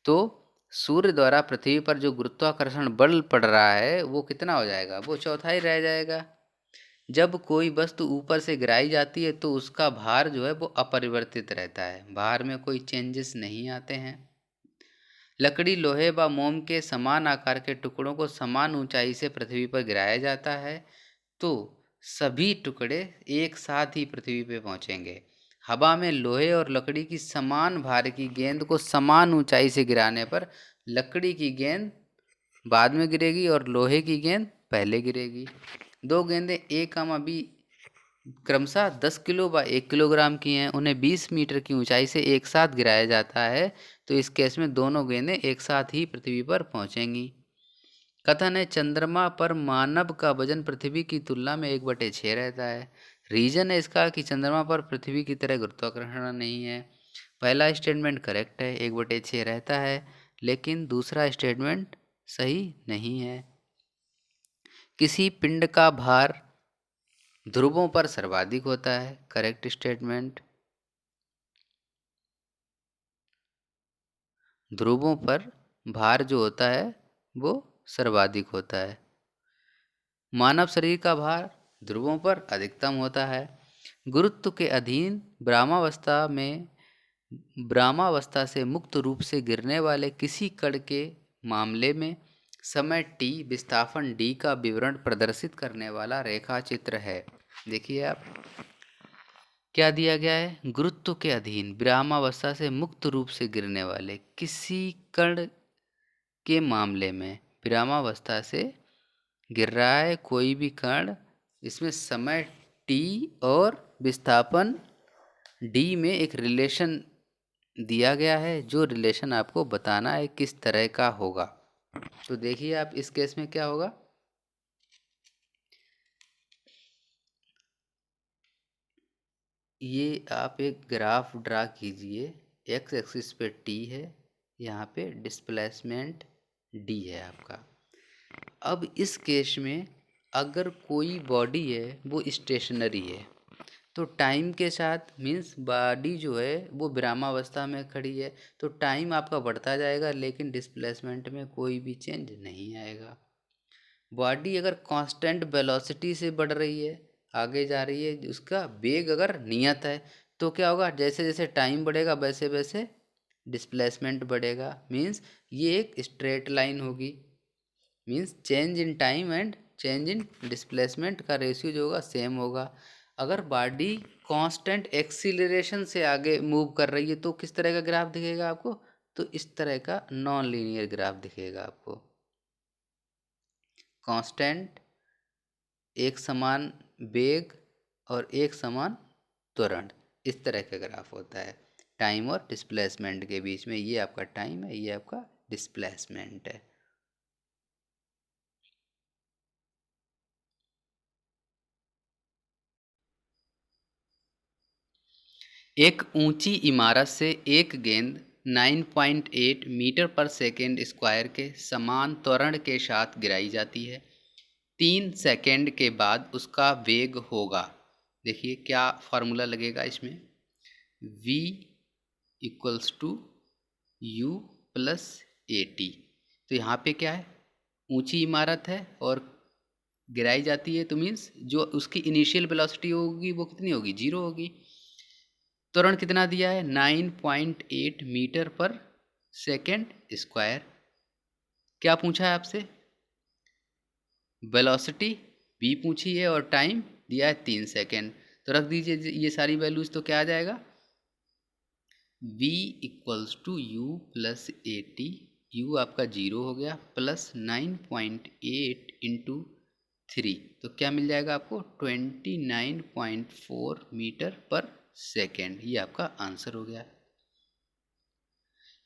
तो सूर्य द्वारा पृथ्वी पर जो गुरुत्वाकर्षण बल पड़ रहा है वो कितना हो जाएगा, वो चौथाई रह जाएगा। जब कोई वस्तु ऊपर से गिराई जाती है तो उसका भार जो है वो अपरिवर्तित रहता है, भार में कोई चेंजेस नहीं आते हैं। लकड़ी, लोहे व मोम के समान आकार के टुकड़ों को समान ऊंचाई से पृथ्वी पर गिराया जाता है तो सभी टुकड़े एक साथ ही पृथ्वी पर पहुंचेंगे। हवा में लोहे और लकड़ी की समान भार की गेंद को समान ऊंचाई से गिराने पर लकड़ी की गेंद बाद में गिरेगी और लोहे की गेंद पहले गिरेगी। दो गेंदें ए कामा बी क्रमशः 10 किलो व 1 किलोग्राम की हैं, उन्हें 20 मीटर की ऊंचाई से एक साथ गिराया जाता है तो इस केस में दोनों गेंदें एक साथ ही पृथ्वी पर पहुंचेंगी। कथन है चंद्रमा पर मानव का वजन पृथ्वी की तुलना में 1/6 रहता है। रीजन है इसका कि चंद्रमा पर पृथ्वी की तरह गुरुत्वाकर्षण नहीं है। पहला स्टेटमेंट करेक्ट है, 1/6 रहता है, लेकिन दूसरा स्टेटमेंट सही नहीं है। किसी पिंड का भार ध्रुवों पर सर्वाधिक होता है, करेक्ट स्टेटमेंट। ध्रुवों पर भार जो होता है वो सर्वाधिक होता है। मानव शरीर का भार ध्रुवों पर अधिकतम होता है। गुरुत्व के अधीन ब्रह्मावस्था से मुक्त रूप से गिरने वाले किसी कण के मामले में समय t विस्थापन d का विवरण प्रदर्शित करने वाला रेखा चित्र है। देखिए आप क्या दिया गया है, गुरुत्व के अधीन ब्रह्मावस्था से मुक्त रूप से गिरने वाले किसी कण के मामले में, ब्रह्मावस्था से गिर रहा है कोई भी कण, इसमें समय t और विस्थापन d में एक रिलेशन दिया गया है, जो रिलेशन आपको बताना है किस तरह का होगा। तो देखिए आप इस केस में क्या होगा, ये आप एक ग्राफ ड्रा कीजिए। एक्स एक्सिस पे t है, यहाँ पे डिस्प्लेसमेंट d है आपका। अब इस केस में अगर कोई बॉडी है वो स्टेशनरी है तो टाइम के साथ, मीन्स बॉडी जो है वो विरामावस्था में खड़ी है तो टाइम आपका बढ़ता जाएगा लेकिन डिस्प्लेसमेंट में कोई भी चेंज नहीं आएगा। बॉडी अगर कांस्टेंट वेलोसिटी से बढ़ रही है, आगे जा रही है, उसका वेग अगर नियत है तो क्या होगा, जैसे जैसे टाइम बढ़ेगा वैसे वैसे डिस्प्लेसमेंट बढ़ेगा। मीन्स ये एक स्ट्रेट लाइन होगी, means change in time and change in displacement का रेशियो जो होगा सेम होगा। अगर बॉडी कांस्टेंट एक्सीलरेशन से आगे मूव कर रही है तो किस तरह का ग्राफ दिखेगा आपको, तो इस तरह का नॉन लीनियर ग्राफ दिखेगा आपको। कांस्टेंट, एक समान वेग और एक समान त्वरण, इस तरह का ग्राफ होता है टाइम और डिस्प्लेसमेंट के बीच में। ये आपका टाइम है, ये आपका डिस्प्लेसमेंट है। एक ऊंची इमारत से एक गेंद 9.8 मीटर पर सेकेंड स्क्वायर के समान त्वरण के साथ गिराई जाती है। 3 सेकेंड के बाद उसका वेग होगा। देखिए क्या फार्मूला लगेगा इसमें, v equals to u plus A T. तो यहाँ पे क्या है, ऊंची इमारत है और गिराई जाती है तो मीन्स जो उसकी इनिशियल वेलोसिटी होगी वो कितनी होगी, 0 होगी। त्वरण कितना दिया है, 9.8 मीटर पर सेकेंड स्क्वायर। क्या पूछा है आपसे, वेलोसिटी v पूछी है और टाइम दिया है 3 सेकेंड। तो रख दीजिए ये सारी वैल्यूज, तो क्या आ जाएगा, v equals to U plus A T. U आपका 0 हो गया, प्लस 9.8 इंटू 3, तो क्या मिल जाएगा आपको, 29.4 मीटर पर सेकेंड। ये आपका आंसर हो गया।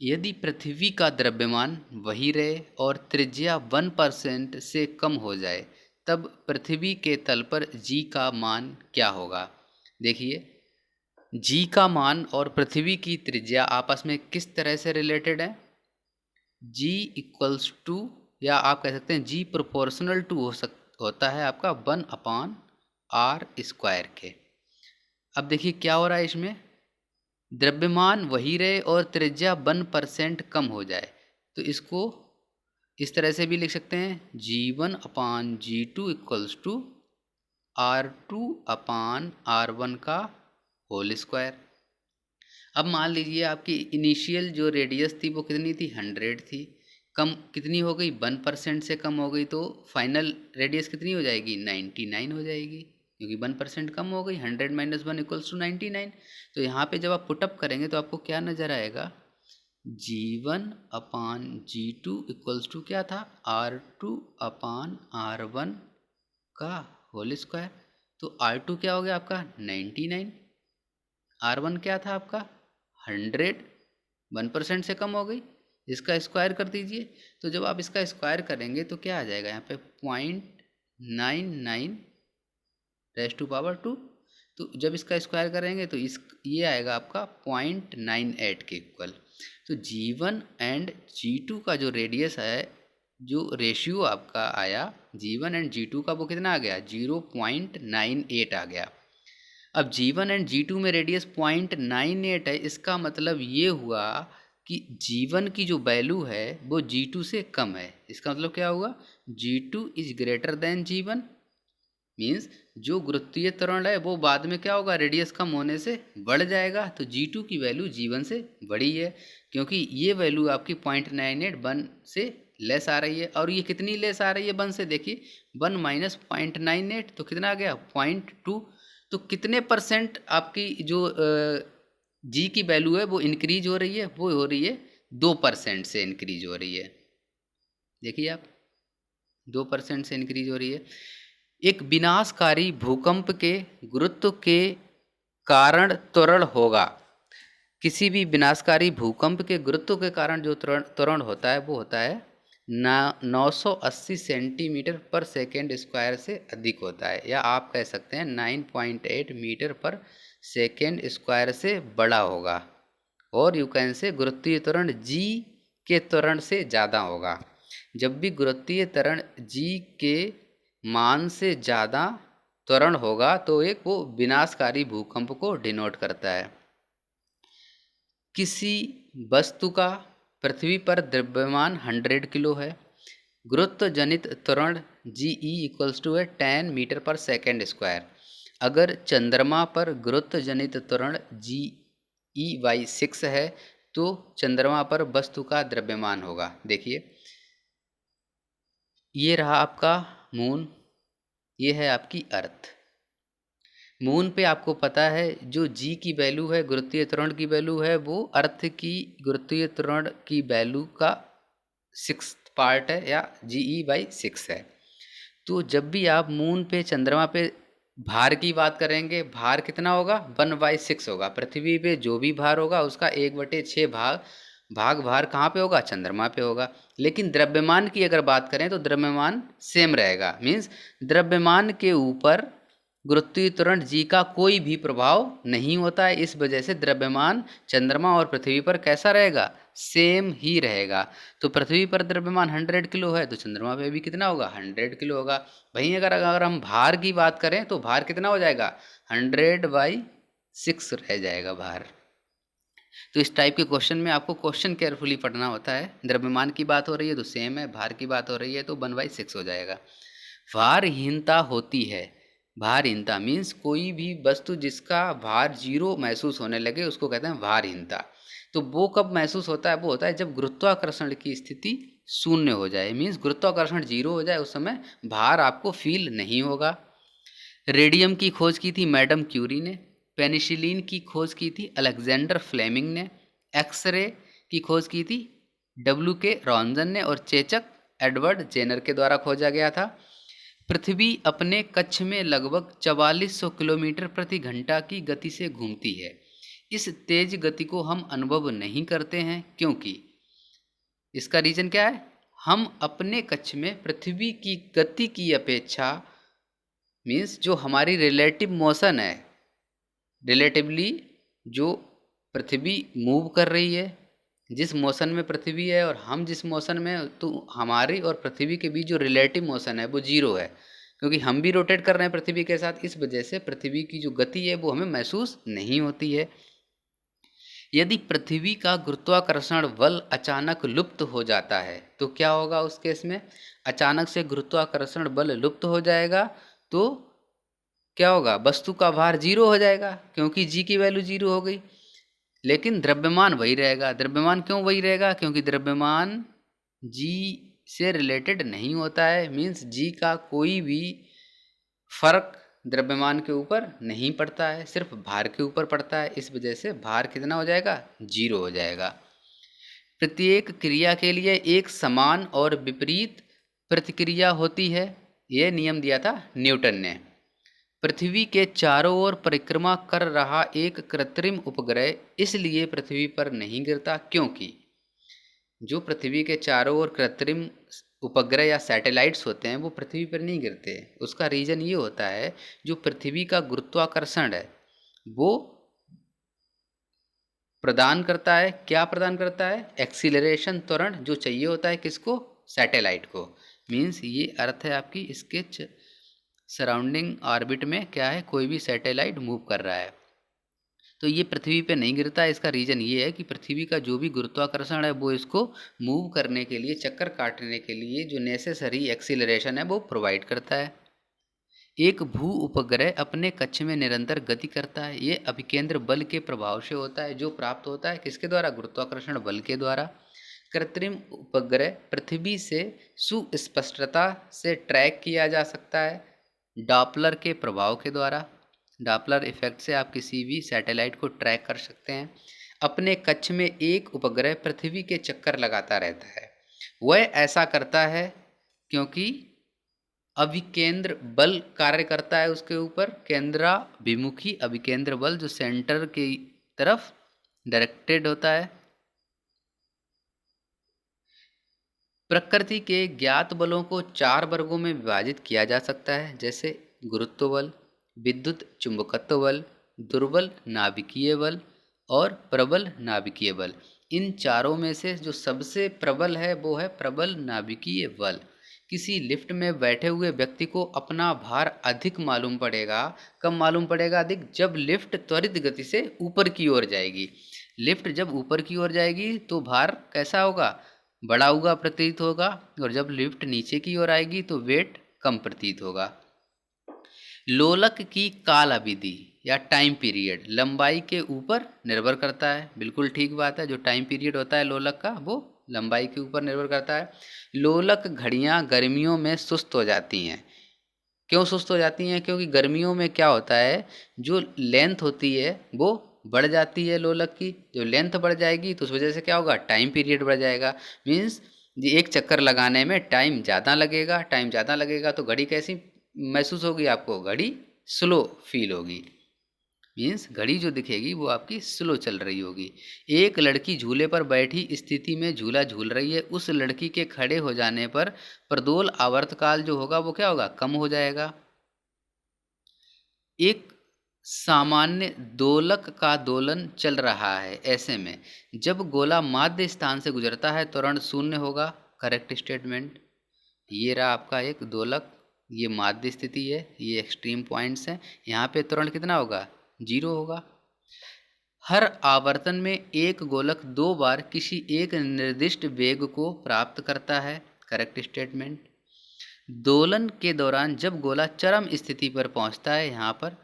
यदि पृथ्वी का द्रव्यमान वही रहे और त्रिज्या 1% से कम हो जाए तब पृथ्वी के तल पर जी का मान क्या होगा। देखिए, जी का मान और पृथ्वी की त्रिज्या आपस में किस तरह से रिलेटेड है। जी इक्वल्स टू, या आप कह सकते हैं जी प्रोपोर्शनल टू होता है आपका 1/r² के। अब देखिए क्या हो रहा है इसमें, द्रव्यमान वही रहे और त्रिज्या 1% कम हो जाए, तो इसको इस तरह से भी लिख सकते हैं G1/G2 इक्वल्स टू R2/R1 का होल स्क्वायर। अब मान लीजिए आपकी इनिशियल जो रेडियस थी वो कितनी थी, 100 थी, कम कितनी हो गई, 1% से कम हो गई, तो फाइनल रेडियस कितनी हो जाएगी, 99 हो जाएगी, क्योंकि 1% कम हो गई। 100 - 1 इक्वल्स टू 99। तो यहाँ पे जब आप पुटअप करेंगे तो आपको क्या नज़र आएगा, G1/G2 इक्वल्स टू क्या था, R2/R1 का होल स्क्वायर। तो R2 क्या हो गया आपका 99, R1 क्या था आपका 100, 1% से कम हो गई, इसका स्क्वायर कर दीजिए। तो जब आप इसका स्क्वायर करेंगे तो क्या आ जाएगा यहाँ पे 0.99 तो जब इसका स्क्वायर करेंगे तो ये आएगा आपका 0.98 के इक्वल। तो G1 एंड G2 का जो रेडियस है, जो रेशियो आपका आया G1 एंड G2 का, वो कितना आ गया, 0.98 आ गया। अब G1 एंड G2 में रेडियस 0.98 है, इसका मतलब ये हुआ कि G1 की जो वैल्यू है वो G2 से कम है। इसका मतलब क्या हुआ, G2 is greater than G1, means जो गुरुत्वीय त्वरण है वो बाद में क्या होगा, रेडियस कम होने से बढ़ जाएगा। तो G2 की वैल्यू G1 से बड़ी है, क्योंकि ये वैल्यू आपकी 0.98 1 से लेस आ रही है। और ये कितनी लेस आ रही है 1 से, देखिए 1 माइनस 0.98 तो कितना आ गया 0.2। तो कितने परसेंट आपकी जो जी की वैल्यू है वो इंक्रीज हो रही है, वो हो रही है 2% से इंक्रीज हो रही है। देखिए आप 2% से इंक्रीज हो रही है। एक विनाशकारी भूकंप के गुरुत्व के कारण त्वरण होगा। किसी भी विनाशकारी भूकंप के गुरुत्व के कारण जो त्वरण होता है वो होता है 980 सेंटीमीटर पर सेकेंड स्क्वायर से अधिक होता है, या आप कह सकते हैं 9.8 मीटर पर सेकेंड स्क्वायर से बड़ा होगा। और यू कैन से गुरुत्वीय त्वरण जी के त्वरण से ज़्यादा होगा। जब भी गुरुत्वीय त्वरण जी के मान से ज़्यादा त्वरण होगा तो एक वो विनाशकारी भूकंप को डिनोट करता है। किसी वस्तु का पृथ्वी पर द्रव्यमान 100 किलो है, गुरुत्व जनित त्वरण GE इक्वल्स टू है 10 मीटर पर सेकेंड स्क्वायर। अगर चंद्रमा पर गुरुत्व जनित त्वरण GE/6 है तो चंद्रमा पर वस्तु का द्रव्यमान होगा। देखिए ये रहा आपका मून, ये है आपकी अर्थ। मून पे आपको पता है जो जी की वैल्यू है, गुरुत्वीय त्वरण की वैल्यू है, वो अर्थ की गुरुत्वीय त्वरण की वैल्यू का 6th पार्ट है, या GE/6 है। तो जब भी आप मून पे चंद्रमा पे भार की बात करेंगे, भार कितना होगा 1/6 होगा। पृथ्वी पे जो भी भार होगा उसका 1/6 भार कहाँ पे होगा, चंद्रमा पे होगा। लेकिन द्रव्यमान की अगर बात करें तो द्रव्यमान सेम रहेगा, मीन्स द्रव्यमान के ऊपर गुरुत्वीय त्वरण जी का कोई भी प्रभाव नहीं होता है। इस वजह से द्रव्यमान चंद्रमा और पृथ्वी पर कैसा रहेगा, सेम ही रहेगा। तो पृथ्वी पर द्रव्यमान 100 किलो है तो चंद्रमा पे भी कितना होगा, 100 किलो होगा। वहीं अगर हम भार की बात करें तो भार कितना हो जाएगा, 100/6 रह जाएगा भार। तो इस टाइप के क्वेश्चन में आपको क्वेश्चन केयरफुली पढ़ना होता है। द्रव्यमान की बात हो रही है तो सेम है, भार की बात हो रही है तो 1/6 हो जाएगा। भारहीनता होती है, भारहीनता मीन्स कोई भी वस्तु जिसका भार 0 महसूस होने लगे उसको कहते हैं भारहीनता। तो वो कब महसूस होता है, वो होता है जब गुरुत्वाकर्षण की स्थिति शून्य हो जाए, मीन्स गुरुत्वाकर्षण 0 हो जाए, उस समय भार आपको फील नहीं होगा। रेडियम की खोज की थी मैडम क्यूरी ने, पेनिसिलिन की खोज की थी अलेक्जेंडर फ्लेमिंग ने, एक्सरे की खोज की थी WK रॉन्जन ने, और चेचक एडवर्ड जेनर के द्वारा खोजा गया था। पृथ्वी अपने कक्ष में लगभग 4400 किलोमीटर प्रति घंटा की गति से घूमती है। इस तेज गति को हम अनुभव नहीं करते हैं क्योंकि इसका रीजन क्या है, हम अपने कक्ष में पृथ्वी की गति की अपेक्षा, मीन्स जो हमारी रिलेटिव मोशन है, रिलेटिवली जो पृथ्वी मूव कर रही है, जिस मोशन में पृथ्वी है और हम जिस मोशन में, तो हमारी और पृथ्वी के बीच जो रिलेटिव मोशन है वो जीरो है, क्योंकि हम भी रोटेट कर रहे हैं पृथ्वी के साथ। इस वजह से पृथ्वी की जो गति है वो हमें महसूस नहीं होती है। यदि पृथ्वी का गुरुत्वाकर्षण बल अचानक लुप्त हो जाता है तो क्या होगा उस केस में, अचानक से गुरुत्वाकर्षण बल लुप्त हो जाएगा तो क्या होगा, वस्तु का भार जीरो हो जाएगा क्योंकि जी की वैल्यू जीरो हो गई। लेकिन द्रव्यमान वही रहेगा। द्रव्यमान क्यों वही रहेगा, क्योंकि द्रव्यमान जी से रिलेटेड नहीं होता है, मीन्स जी का कोई भी फर्क द्रव्यमान के ऊपर नहीं पड़ता है, सिर्फ भार के ऊपर पड़ता है। इस वजह से भार कितना हो जाएगा, जीरो हो जाएगा। प्रत्येक क्रिया के लिए एक समान और विपरीत प्रतिक्रिया होती है, यह नियम दिया था न्यूटन ने। पृथ्वी के चारों ओर परिक्रमा कर रहा एक कृत्रिम उपग्रह इसलिए पृथ्वी पर नहीं गिरता क्योंकि जो पृथ्वी के चारों ओर कृत्रिम उपग्रह या सैटेलाइट्स होते हैं वो पृथ्वी पर नहीं गिरते। उसका रीज़न ये होता है, जो पृथ्वी का गुरुत्वाकर्षण है वो प्रदान करता है, क्या प्रदान करता है, एक्सीलरेशन, त्वरण जो चाहिए होता है किसको, सैटेलाइट को। मीन्स ये अर्थ है आपकी, इसके सराउंडिंग ऑर्बिट में क्या है, कोई भी सैटेलाइट मूव कर रहा है तो ये पृथ्वी पे नहीं गिरता। इसका रीज़न ये है कि पृथ्वी का जो भी गुरुत्वाकर्षण है वो इसको मूव करने के लिए, चक्कर काटने के लिए जो नेसेसरी एक्सीलरेशन है वो प्रोवाइड करता है। एक भू उपग्रह अपने कक्ष में निरंतर गति करता है, ये अभिकेंद्र बल के प्रभाव से होता है, जो प्राप्त होता है किसके द्वारा, गुरुत्वाकर्षण बल के द्वारा। कृत्रिम उपग्रह पृथ्वी से सुस्पष्टता से ट्रैक किया जा सकता है डॉपलर के प्रभाव के द्वारा। डॉपलर इफेक्ट से आप किसी भी सैटेलाइट को ट्रैक कर सकते हैं। अपने कक्ष में एक उपग्रह पृथ्वी के चक्कर लगाता रहता है। वह ऐसा करता है क्योंकि अभिकेंद्र बल कार्य करता है उसके ऊपर, केंद्राभिमुखी अभिकेंद्र बल जो सेंटर की तरफ डायरेक्टेड होता है। प्रकृति के ज्ञात बलों को 4 वर्गों में विभाजित किया जा सकता है, जैसे गुरुत्व बल, विद्युत चुंबकत्व बल, दुर्बल नाभिकीय बल और प्रबल नाभिकीय बल। इन चारों में से जो सबसे प्रबल है वो है प्रबल नाभिकीय बल। किसी लिफ्ट में बैठे हुए व्यक्ति को अपना भार अधिक मालूम पड़ेगा। कब मालूम पड़ेगा अधिक, जब लिफ्ट त्वरित गति से ऊपर की ओर जाएगी। लिफ्ट जब ऊपर की ओर जाएगी तो भार कैसा होगा, बड़ा हुआ प्रतीत होगा, और जब लिफ्ट नीचे की ओर आएगी तो वेट कम प्रतीत होगा। लोलक की काल अवधि या टाइम पीरियड लंबाई के ऊपर निर्भर करता है। बिल्कुल ठीक बात है, जो टाइम पीरियड होता है लोलक का वो लंबाई के ऊपर निर्भर करता है। लोलक घड़ियां गर्मियों में सुस्त हो जाती हैं। क्यों सुस्त हो जाती हैं, क्योंकि गर्मियों में क्या होता है, जो लेंथ होती है वो बढ़ जाती है लोलक की। जो लेंथ बढ़ जाएगी तो उस वजह से क्या होगा, टाइम पीरियड बढ़ जाएगा। मीन्स एक चक्कर लगाने में टाइम ज़्यादा लगेगा। टाइम ज़्यादा लगेगा तो घड़ी कैसी महसूस होगी आपको, घड़ी स्लो फील होगी। मीन्स घड़ी जो दिखेगी वो आपकी स्लो चल रही होगी। एक लड़की झूले पर बैठी स्थिति में झूला झूल रही है, उस लड़की के खड़े हो जाने पर प्रदोल आवर्तकाल जो होगा वो क्या होगा, कम हो जाएगा। एक सामान्य दोलक का दोलन चल रहा है, ऐसे में जब गोला माध्य स्थान से गुजरता है त्वरण शून्य होगा। Correct statement. ये रहा आपका एक दोलक, ये माध्य स्थिति है, ये एक्सट्रीम पॉइंट्स हैं। यहाँ पे त्वरण कितना होगा, जीरो होगा। हर आवर्तन में एक गोलक 2 बार किसी एक निर्दिष्ट वेग को प्राप्त करता है। Correct statement. दोलन के दौरान जब गोला चरम स्थिति पर पहुंचता है, यहाँ पर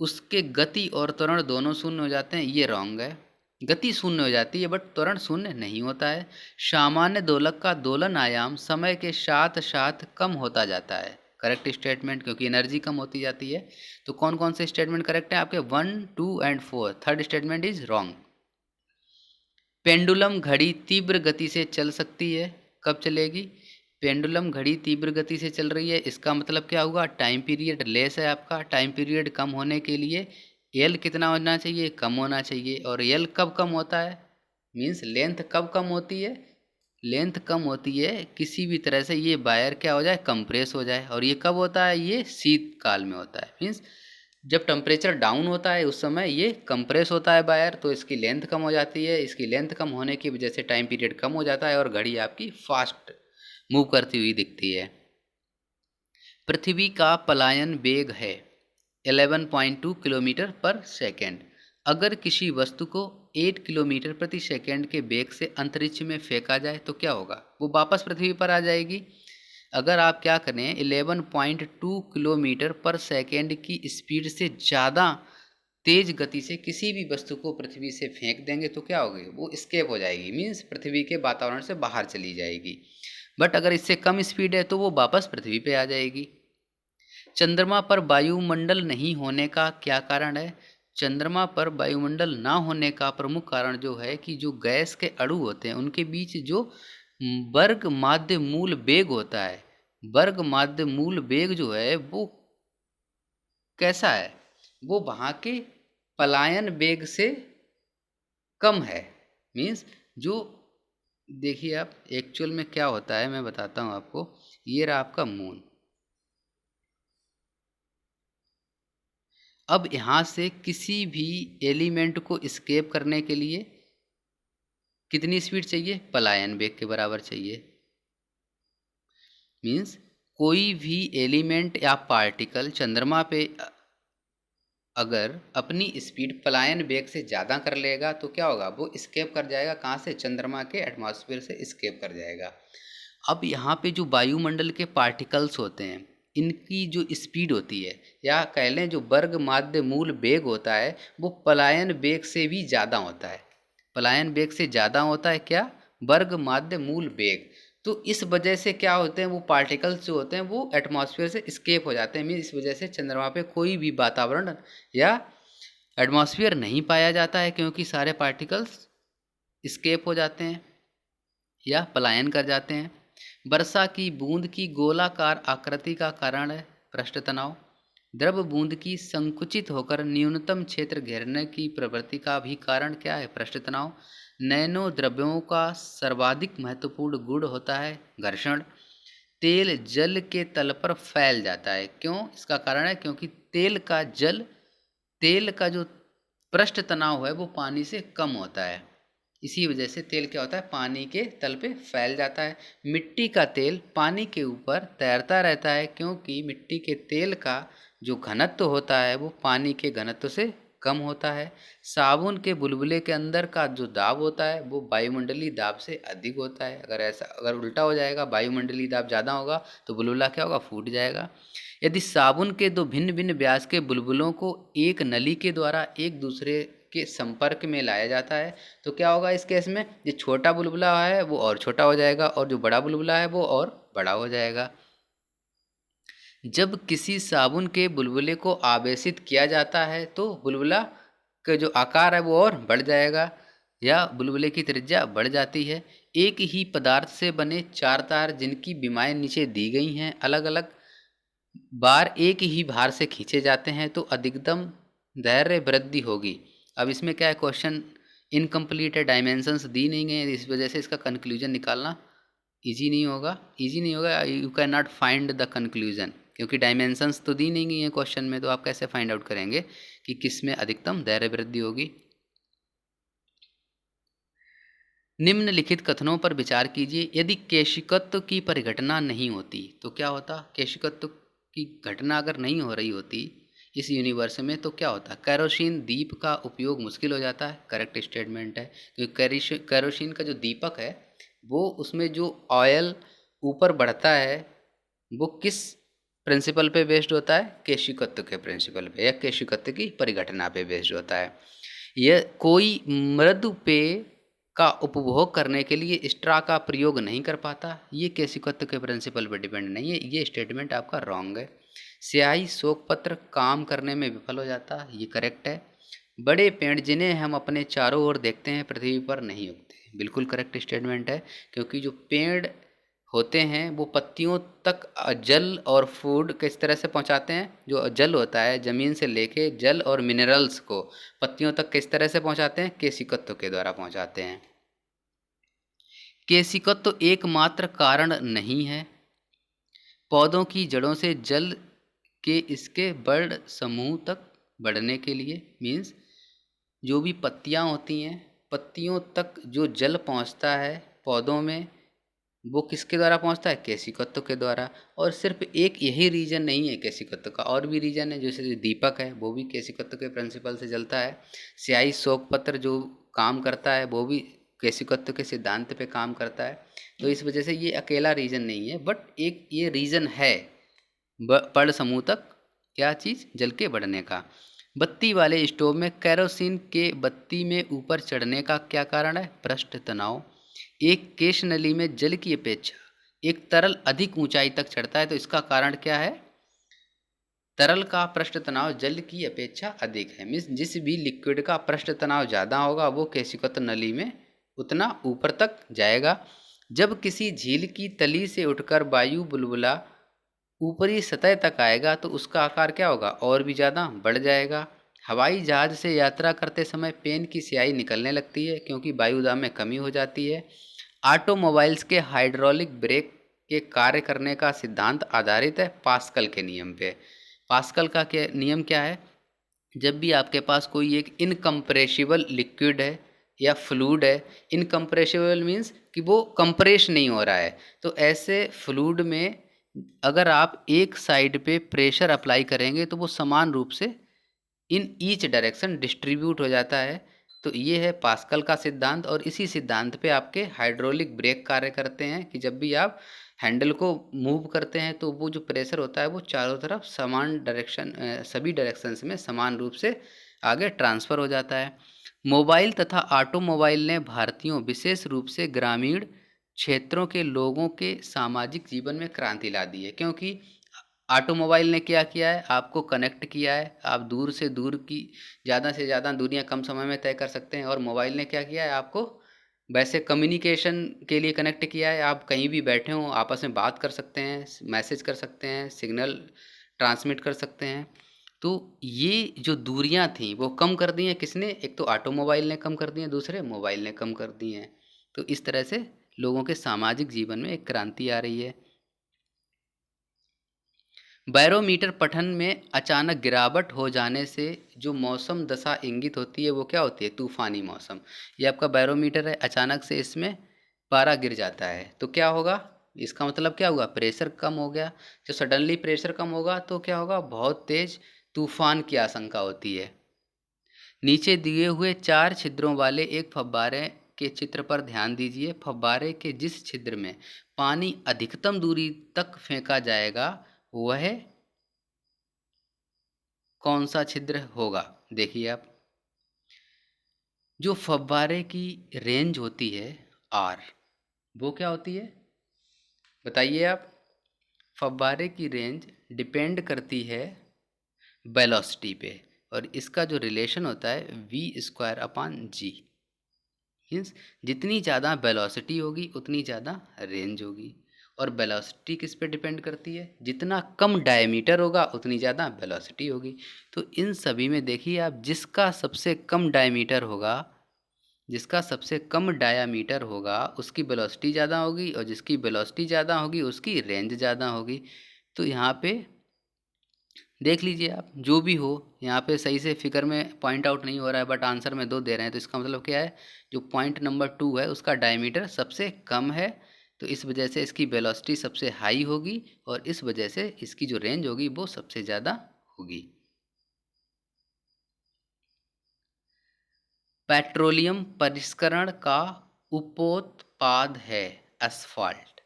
उसके गति और त्वरण दोनों शून्य हो जाते हैं। ये रॉन्ग है, गति शून्य हो जाती है बट त्वरण शून्य नहीं होता है। सामान्य दोलक का दोलन आयाम समय के साथ साथ कम होता जाता है। करेक्ट स्टेटमेंट, क्योंकि एनर्जी कम होती जाती है। तो कौन कौन से स्टेटमेंट करेक्ट है आपके, 1, 2 and 4। Third statement is wrong. Pendulum घड़ी तीव्र गति से चल सकती है। कब चलेगी, पेंडुलम घड़ी तीव्र गति से चल रही है, इसका मतलब क्या हुआ, टाइम पीरियड लेस है आपका। टाइम पीरियड कम होने के लिए एल कितना होना चाहिए, कम होना चाहिए। और एल कब कम होता है, मीन्स लेंथ कब कम होती है, लेंथ कम होती है किसी भी तरह से ये वायर क्या हो जाए, कंप्रेस हो जाए। और ये कब होता है, ये शीतकाल में होता है, मीन्स जब टेम्परेचर डाउन होता है उस समय ये कंप्रेस होता है वायर, तो इसकी लेंथ कम हो जाती है। इसकी लेंथ कम होने की वजह से टाइम पीरियड कम हो जाता है और घड़ी आपकी फास्ट मूव करती हुई दिखती है। पृथ्वी का पलायन वेग है 11.2 किलोमीटर पर सेकेंड। अगर किसी वस्तु को 8 किलोमीटर प्रति सेकेंड के वेग से अंतरिक्ष में फेंका जाए तो क्या होगा, वो वापस पृथ्वी पर आ जाएगी। अगर आप क्या करें 11.2 किलोमीटर पर सेकेंड की स्पीड से ज़्यादा तेज गति से किसी भी वस्तु को पृथ्वी से फेंक देंगे तो क्या होगी, वो स्केप हो जाएगी, मीन्स पृथ्वी के वातावरण से बाहर चली जाएगी। बट अगर इससे कम स्पीड है तो वो वापस पृथ्वी पे आ जाएगी। चंद्रमा पर वायुमंडल नहीं होने का क्या कारण है। चंद्रमा पर वायुमंडल ना होने का प्रमुख कारण जो है कि जो गैस के अणु होते हैं उनके बीच जो वर्ग माध्य मूल वेग होता है, वर्ग माध्य मूल वेग जो है वो कैसा है, वो वहाँ के पलायन वेग से कम है। मीन्स जो, देखिए आप एक्चुअल में क्या होता है मैं बताता हूँ आपको। ये रहा आपका मून। अब यहाँ से किसी भी एलिमेंट को स्केप करने के लिए कितनी स्पीड चाहिए, पलायन वेग के बराबर चाहिए। मीन्स कोई भी एलिमेंट या पार्टिकल चंद्रमा पे अगर अपनी स्पीड पलायन वेग से ज़्यादा कर लेगा तो क्या होगा, वो स्केप कर जाएगा, कहाँ से, चंद्रमा के एटमॉस्फेयर से स्केप कर जाएगा। अब यहाँ पे जो वायुमंडल के पार्टिकल्स होते हैं इनकी जो स्पीड होती है या कह लें जो वर्ग माध्य मूल वेग होता है वो पलायन वेग से भी ज़्यादा होता है। पलायन वेग से ज़्यादा होता है क्या, वर्ग माध्य मूल वेग। तो इस वजह से क्या होते हैं, वो पार्टिकल्स जो होते हैं वो एटमॉस्फेयर से स्केप हो जाते हैं। मीन इस वजह से चंद्रमा पे कोई भी वातावरण या एटमॉस्फेयर नहीं पाया जाता है क्योंकि सारे पार्टिकल्स स्केप हो जाते हैं या पलायन कर जाते हैं। वर्षा की बूंद की गोलाकार आकृति का कारण है पृष्ठ तनाव। द्रव बूंद की संकुचित होकर न्यूनतम क्षेत्र घेरने की प्रवृत्ति का भी कारण क्या है, पृष्ठ तनाव। नैनो द्रव्यों का सर्वाधिक महत्वपूर्ण गुण होता है घर्षण। तेल जल के तल पर फैल जाता है, क्यों, इसका कारण है क्योंकि तेल का जो पृष्ठ तनाव है वो पानी से कम होता है, इसी वजह से तेल क्या होता है, पानी के तल पे फैल जाता है। मिट्टी का तेल पानी के ऊपर तैरता रहता है क्योंकि मिट्टी के तेल का जो घनत्व होता है वो पानी के घनत्व से कम होता है। साबुन के बुलबुले के अंदर का जो दाब होता है वो वायुमंडलीय दाब से अधिक होता है। अगर उल्टा हो जाएगा, वायुमंडलीय दाब ज़्यादा होगा तो बुलबुला क्या होगा, फूट जाएगा। यदि साबुन के दो भिन्न भिन्न व्यास के बुलबुलों को एक नली के द्वारा एक दूसरे के संपर्क में लाया जाता है तो क्या होगा, इस केस में जो छोटा बुलबुला है वो और छोटा हो जाएगा और जो बड़ा बुलबुला है वो और बड़ा हो जाएगा। जब किसी साबुन के बुलबुले को आवेशित किया जाता है तो बुलबुला का जो आकार है वो और बढ़ जाएगा या बुलबुले की त्रिज्या बढ़ जाती है। एक ही पदार्थ से बने चार तार जिनकी विमाएं नीचे दी गई हैं अलग अलग बार एक ही भार से खींचे जाते हैं तो अधिकतम धैर्य वृद्धि होगी। अब इसमें क्या है, क्वेश्चन इनकम्प्लीट है, डायमेंशंस दी नहीं गए हैं, इस वजह से इसका कंक्लूजन निकालना इजी नहीं होगा, you can not find the conclusion क्योंकि डायमेंशंस तो दी नहीं गई हैं क्वेश्चन में, तो आप कैसे फाइंड आउट करेंगे कि किस में अधिकतम धैर्य वृद्धि होगी। निम्नलिखित कथनों पर विचार कीजिए। यदि केशिकत्व की परिघटना नहीं होती तो क्या होता, केशिकत्व की घटना अगर नहीं हो रही होती इस यूनिवर्स में तो क्या होता, कैरोसिन दीप का उपयोग मुश्किल हो जाता है, करेक्ट स्टेटमेंट है। क्योंकि कैरोसिन का जो दीपक है वो उसमें जो ऑयल ऊपर बढ़ता है वो किस प्रिंसिपल पे बेस्ड होता है, केशिकत्व के प्रिंसिपल पे या केशिकत्व की परिघटना पे बेस्ड होता है। यह कोई मृदु पेय का उपभोग करने के लिए स्ट्रा का प्रयोग नहीं कर पाता, ये केशिकत्व के प्रिंसिपल पर डिपेंड नहीं है, ये स्टेटमेंट आपका रॉन्ग है। स्याही शोक पत्र काम करने में विफल हो जाता, ये करेक्ट है। बड़े पेड़ जिन्हें हम अपने चारों ओर देखते हैं पृथ्वी पर नहीं उगते, बिल्कुल करेक्ट स्टेटमेंट है। क्योंकि जो पेड़ होते हैं वो पत्तियों तक जल और फूड किस तरह से पहुंचाते हैं। जो जल होता है ज़मीन से लेके जल और मिनरल्स को पत्तियों तक किस तरह से पहुंचाते हैं, केशिकत्व के द्वारा पहुंचाते हैं। केशिकत्व एकमात्र कारण नहीं है। पौधों की जड़ों से जल के इसके बड़ समूह तक बढ़ने के लिए मीन्स जो भी पत्तियां होती हैं, पत्तियों तक जो जल पहुंचता है पौधों में, वो किसके द्वारा पहुंचता है, केशिकत्व के द्वारा। और सिर्फ एक यही रीजन नहीं है केशिकत्व का, और भी रीजन है। जैसे दीपक है वो भी केशिकत्व के प्रिंसिपल से जलता है। स्याही शोक पत्र जो काम करता है वो भी केशिकत्व के सिद्धांत पे काम करता है। तो इस वजह से ये अकेला रीजन नहीं है, बट एक ये रीजन है पर्ण समूह तक क्या चीज़, जल के बढ़ने का। बत्ती वाले स्टोव में केरोसिन के बत्ती में ऊपर चढ़ने का क्या कारण है, पृष्ठ तनाव। एक केश नली में जल की अपेक्षा एक तरल अधिक ऊंचाई तक चढ़ता है, तो इसका कारण क्या है, तरल का पृष्ठ तनाव जल की अपेक्षा अधिक है। मीन्स जिस भी लिक्विड का पृष्ठ तनाव ज़्यादा होगा वो केशिकत्व नली में उतना ऊपर तक जाएगा। जब किसी झील की तली से उठकर वायु बुलबुला ऊपरी सतह तक आएगा तो उसका आकार क्या होगा, और भी ज़्यादा बढ़ जाएगा। हवाई जहाज से यात्रा करते समय पेन की स्याही निकलने लगती है क्योंकि वायुदाब में कमी हो जाती है। ऑटोमोबाइल्स के हाइड्रोलिक ब्रेक के कार्य करने का सिद्धांत आधारित है पास्कल के नियम पे। पास्कल का नियम क्या है, जब भी आपके पास कोई एक इनकम्प्रेसिबल लिक्विड है या फ्लूइड है, इनकम्प्रेसिबल मीन्स कि वो कंप्रेस नहीं हो रहा है, तो ऐसे फ्लूइड में अगर आप एक साइड पे प्रेशर अप्लाई करेंगे तो वो समान रूप से इन ईच डायरेक्शन डिस्ट्रीब्यूट हो जाता है। तो ये है पास्कल का सिद्धांत, और इसी सिद्धांत पे आपके हाइड्रोलिक ब्रेक कार्य करते हैं कि जब भी आप हैंडल को मूव करते हैं तो वो जो प्रेशर होता है वो चारों तरफ समान डायरेक्शन सभी डायरेक्शंस में समान रूप से आगे ट्रांसफ़र हो जाता है। मोबाइल तथा ऑटोमोबाइल ने भारतीयों विशेष रूप से ग्रामीण क्षेत्रों के लोगों के सामाजिक जीवन में क्रांति ला दी है, क्योंकि ऑटोमोबाइल ने क्या किया है, आपको कनेक्ट किया है। आप दूर से दूर की ज़्यादा से ज़्यादा दूरियां कम समय में तय कर सकते हैं। और मोबाइल ने क्या किया है, आपको वैसे कम्युनिकेशन के लिए कनेक्ट किया है। आप कहीं भी बैठे हों आपस में बात कर सकते हैं, मैसेज कर सकते हैं, सिग्नल ट्रांसमिट कर सकते हैं। तो ये जो दूरियां थी वो कम कर दी हैं किसने, एक तो ऑटोमोबाइल ने कम कर दी हैं, दूसरे मोबाइल ने कम कर दी हैं। तो इस तरह से लोगों के सामाजिक जीवन में एक क्रांति आ रही है। बैरोमीटर पठन में अचानक गिरावट हो जाने से जो मौसम दशा इंगित होती है वो क्या होती है, तूफानी मौसम। ये आपका बैरोमीटर है, अचानक से इसमें पारा गिर जाता है तो क्या होगा, इसका मतलब क्या होगा, प्रेशर कम हो गया। जब सडनली प्रेशर कम होगा तो क्या होगा, बहुत तेज तूफान की आशंका होती है। नीचे दिए हुए 4 छिद्रों वाले एक फव्वारे के चित्र पर ध्यान दीजिए। फव्वारे के जिस छिद्र में पानी अधिकतम दूरी तक फेंका जाएगा वह कौन सा छिद्र होगा। देखिए आप, जो फव्वारे की रेंज होती है आर, वो क्या होती है बताइए आप। फव्वारे की रेंज डिपेंड करती है वेलोसिटी पे, और इसका जो रिलेशन होता है V square upon G. Means जितनी ज़्यादा वेलोसिटी होगी उतनी ज़्यादा रेंज होगी। और वेलोसिटी किस पे डिपेंड करती है, जितना कम डायमीटर होगा उतनी ज़्यादा वेलोसिटी होगी। तो इन सभी में देखिए आप, जिसका सबसे कम डायमीटर होगा, जिसका सबसे कम डायामीटर होगा उसकी वेलोसिटी ज़्यादा होगी, और जिसकी वेलोसिटी ज़्यादा होगी उसकी रेंज ज़्यादा होगी। तो यहाँ पे देख लीजिए आप, जो भी हो यहाँ पे सही से फिगर में पॉइंट आउट नहीं हो रहा है बट आंसर में 2 दे रहे हैं, तो इसका मतलब क्या है, जो पॉइंट नंबर 2 है उसका डायमीटर सबसे कम है, तो इस वजह से इसकी वेलोसिटी सबसे हाई होगी, और इस वजह से इसकी जो रेंज होगी वो सबसे ज़्यादा होगी। पेट्रोलियम परिष्करण का उपोत्पाद है असफाल्ट।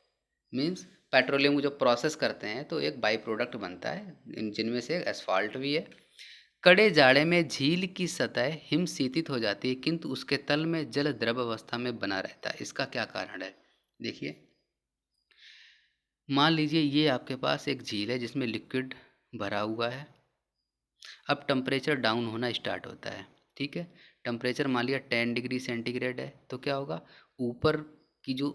मीन्स पेट्रोलियम को जो प्रोसेस करते हैं तो एक बाई प्रोडक्ट बनता है जिनमें से एक एसफाल्ट भी है। कड़े जाड़े में झील की सतह हिम शीतित हो जाती है किंतु उसके तल में जल द्रव अवस्था में बना रहता है, इसका क्या कारण है। देखिए, मान लीजिए ये आपके पास एक झील है जिसमें लिक्विड भरा हुआ है। अब टेम्परेचर डाउन होना स्टार्ट होता है, ठीक है। टेम्परेचर मान लिया 10 डिग्री सेंटीग्रेड है, तो क्या होगा, ऊपर की जो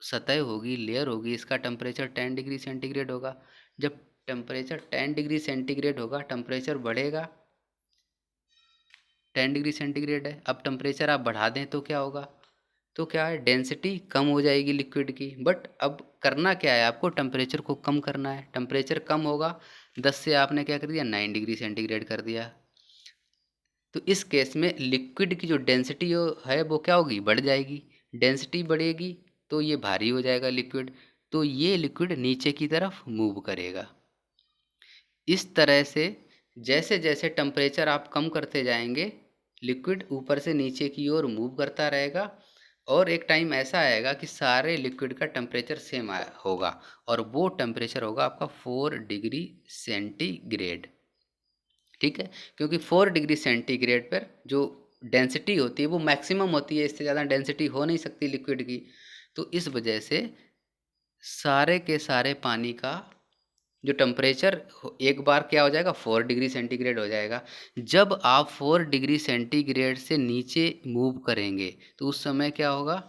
सतह होगी, लेयर होगी, इसका टेम्परेचर 10 डिग्री सेंटीग्रेड होगा। जब टेम्परेचर 10 डिग्री सेंटीग्रेड होगा, टेम्परेचर बढ़ेगा, 10 डिग्री सेंटीग्रेड है। अब टेम्परेचर आप बढ़ा दें तो क्या होगा, तो क्या है, डेंसिटी कम हो जाएगी लिक्विड की। बट अब करना क्या है, आपको टेम्परेचर को कम करना है। टेम्परेचर कम होगा, 10 से आपने क्या कर दिया, 9 डिग्री सेंटीग्रेड कर दिया। तो इस केस में लिक्विड की जो डेंसिटी है वो क्या होगी, बढ़ जाएगी। डेंसिटी बढ़ेगी तो ये भारी हो जाएगा लिक्विड, तो ये लिक्विड नीचे की तरफ मूव करेगा। इस तरह से जैसे जैसे टेम्परेचर आप कम करते जाएंगे, लिक्विड ऊपर से नीचे की ओर मूव करता रहेगा, और एक टाइम ऐसा आएगा कि सारे लिक्विड का टेम्परेचर सेम होगा, और वो टेम्परेचर होगा आपका 4 डिग्री सेंटीग्रेड। ठीक है, क्योंकि 4 डिग्री सेंटीग्रेड पर जो डेंसिटी होती है वो मैक्सिमम होती है, इससे ज़्यादा डेंसिटी हो नहीं सकती लिक्विड की। तो इस वजह से सारे के सारे पानी का जो टेम्परेचर एक बार क्या हो जाएगा, 4 डिग्री सेंटीग्रेड हो जाएगा। जब आप 4 डिग्री सेंटीग्रेड से नीचे मूव करेंगे तो उस समय क्या होगा,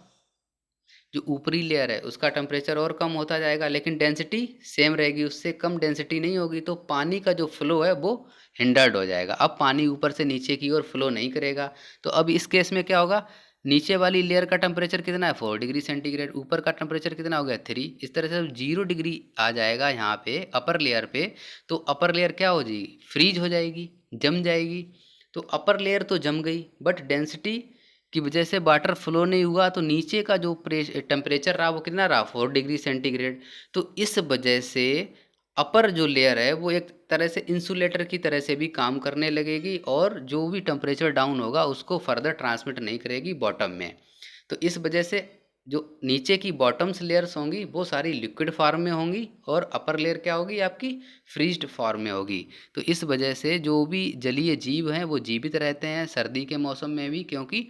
जो ऊपरी लेयर है उसका टेम्परेचर और कम होता जाएगा, लेकिन डेंसिटी सेम रहेगी, उससे कम डेंसिटी नहीं होगी, तो पानी का जो फ्लो है वो हिंडर्ड हो जाएगा। अब पानी ऊपर से नीचे की ओर फ्लो नहीं करेगा। तो अब इस केस में क्या होगा, नीचे वाली लेयर का टेम्परेचर कितना है, 4 डिग्री सेंटीग्रेड, ऊपर का टेम्परेचर कितना हो गया, 3। इस तरह से 0 डिग्री आ जाएगा यहाँ पे अपर लेयर पे, तो अपर लेयर क्या हो जाएगी, फ्रीज हो जाएगी, जम जाएगी। तो अपर लेयर तो जम गई, बट डेंसिटी की वजह से वाटर फ्लो नहीं हुआ, तो नीचे का जो टेम्परेचर रहा वो कितना रहा, 4 डिग्री सेंटीग्रेड। तो इस वजह से अपर जो लेयर है वो एक तरह से इंसुलेटर की तरह से भी काम करने लगेगी, और जो भी टेम्परेचर डाउन होगा उसको फर्दर ट्रांसमिट नहीं करेगी बॉटम में। तो इस वजह से जो नीचे की बॉटम्स लेयर्स होंगी वो सारी लिक्विड फॉर्म में होंगी, और अपर लेयर क्या होगी आपकी, फ्रीज्ड फॉर्म में होगी। तो इस वजह से जो भी जलीय जीव हैं वो जीवित रहते हैं सर्दी के मौसम में भी, क्योंकि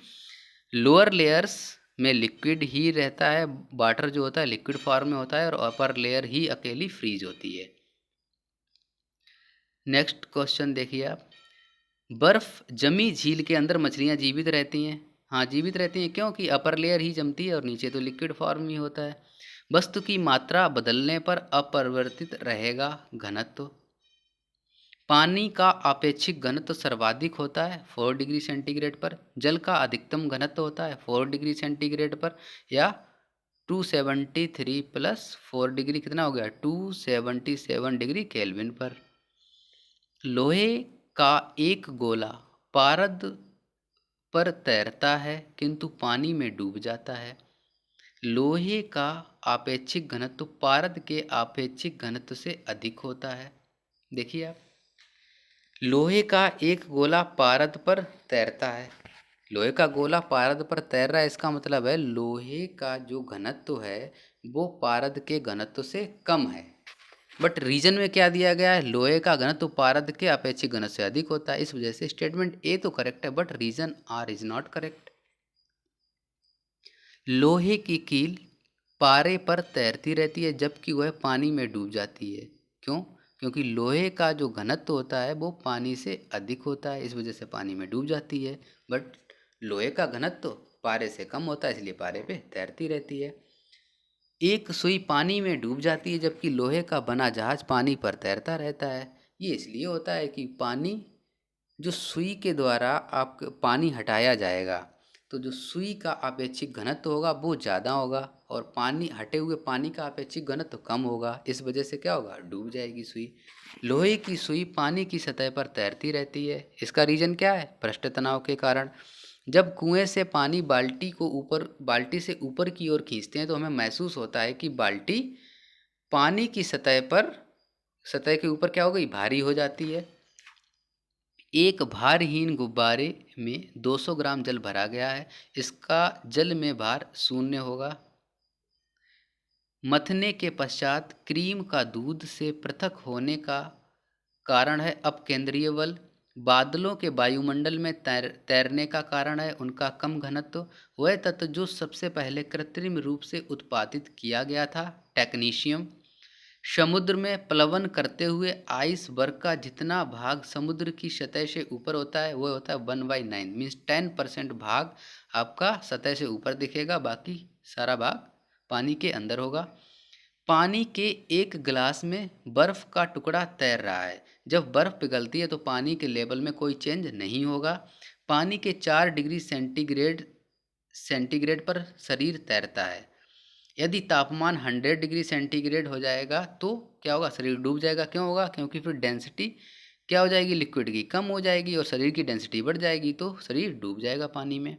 लोअर लेयर्स में लिक्विड ही रहता है, वाटर जो होता है लिक्विड फॉर्म में होता है, और अपर लेयर ही अकेली फ्रीज होती है। नेक्स्ट क्वेश्चन देखिए आप, बर्फ जमी झील के अंदर मछलियां जीवित रहती हैं। हाँ जीवित रहती हैं, क्योंकि अपर लेयर ही जमती है और नीचे तो लिक्विड फॉर्म ही होता है। वस्तु की मात्रा बदलने पर अपरिवर्तित रहेगा घनत्व। पानी का आपेक्षिक घनत्व सर्वाधिक होता है 4 डिग्री सेंटीग्रेड पर। जल का अधिकतम घनत्व होता है 4 डिग्री सेंटीग्रेड पर, या 273 प्लस 4 डिग्री कितना हो गया, 277 डिग्री केल्विन पर। लोहे का एक गोला पारद पर तैरता है किंतु पानी में डूब जाता है। लोहे का आपेक्षिक घनत्व पारद के आपेक्षिक घनत्व से अधिक होता है। देखिए आप, लोहे का एक गोला पारद पर तैरता है, लोहे का गोला पारद पर तैर रहा है, इसका मतलब है लोहे का जो घनत्व है वो पारद के घनत्व से कम है। बट रीजन में क्या दिया गया है, लोहे का घनत्व पारद के अपेक्षित घनत्व से अधिक होता है। इस वजह से स्टेटमेंट ए तो करेक्ट है, but reason R is not correct. लोहे की कील पारे पर तैरती रहती है जबकि वह पानी में डूब जाती है। क्यों, क्योंकि लोहे का जो घनत्व होता है वो पानी से अधिक होता है, इस वजह से पानी में डूब जाती है। बट लोहे का घनत्व पारे से कम होता है, इसलिए पारे पे तैरती रहती है। एक सुई पानी में डूब जाती है जबकि लोहे का बना जहाज पानी पर तैरता रहता है। ये इसलिए होता है कि पानी जो सुई के द्वारा आप पानी हटाया जाएगा, तो जो सुई का अपेक्षित घनत्व होगा वो ज़्यादा होगा, और पानी हटे हुए पानी का अपेक्षित घनत्व कम होगा, इस वजह से क्या होगा, डूब जाएगी सुई। लोहे की सुई पानी की सतह पर तैरती रहती है, इसका रीजन क्या है, पृष्ठ तनाव के कारण। जब कुएं से पानी बाल्टी से ऊपर की ओर खींचते हैं तो हमें महसूस होता है कि बाल्टी पानी की सतह के ऊपर क्या हो गई, भारी हो जाती है। एक भारहीन गुब्बारे में 200 ग्राम जल भरा गया है, इसका जल में भार 0 होगा। मथने के पश्चात क्रीम का दूध से पृथक होने का कारण है अपकेंद्रीय बल। बादलों के वायुमंडल में तैरने का कारण है उनका कम घनत्व। वह तत्व जो सबसे पहले कृत्रिम रूप से उत्पादित किया गया था, टेक्नीशियम। समुद्र में प्लवन करते हुए आइस बर्ग का जितना भाग समुद्र की सतह से ऊपर होता है वह होता है 1/9, मीन्स 10% भाग आपका सतह से ऊपर दिखेगा, बाकी सारा भाग पानी के अंदर होगा। पानी के एक गिलास में बर्फ़ का टुकड़ा तैर रहा है। जब बर्फ़ पिघलती है तो पानी के लेवल में कोई चेंज नहीं होगा। पानी के 4 डिग्री सेंटीग्रेड पर शरीर तैरता है। यदि तापमान 100 डिग्री सेंटीग्रेड हो जाएगा तो क्या होगा, शरीर डूब जाएगा। क्यों होगा? क्योंकि फिर डेंसिटी क्या हो जाएगी, लिक्विड की कम हो जाएगी और शरीर की डेंसिटी बढ़ जाएगी तो शरीर डूब जाएगा पानी में।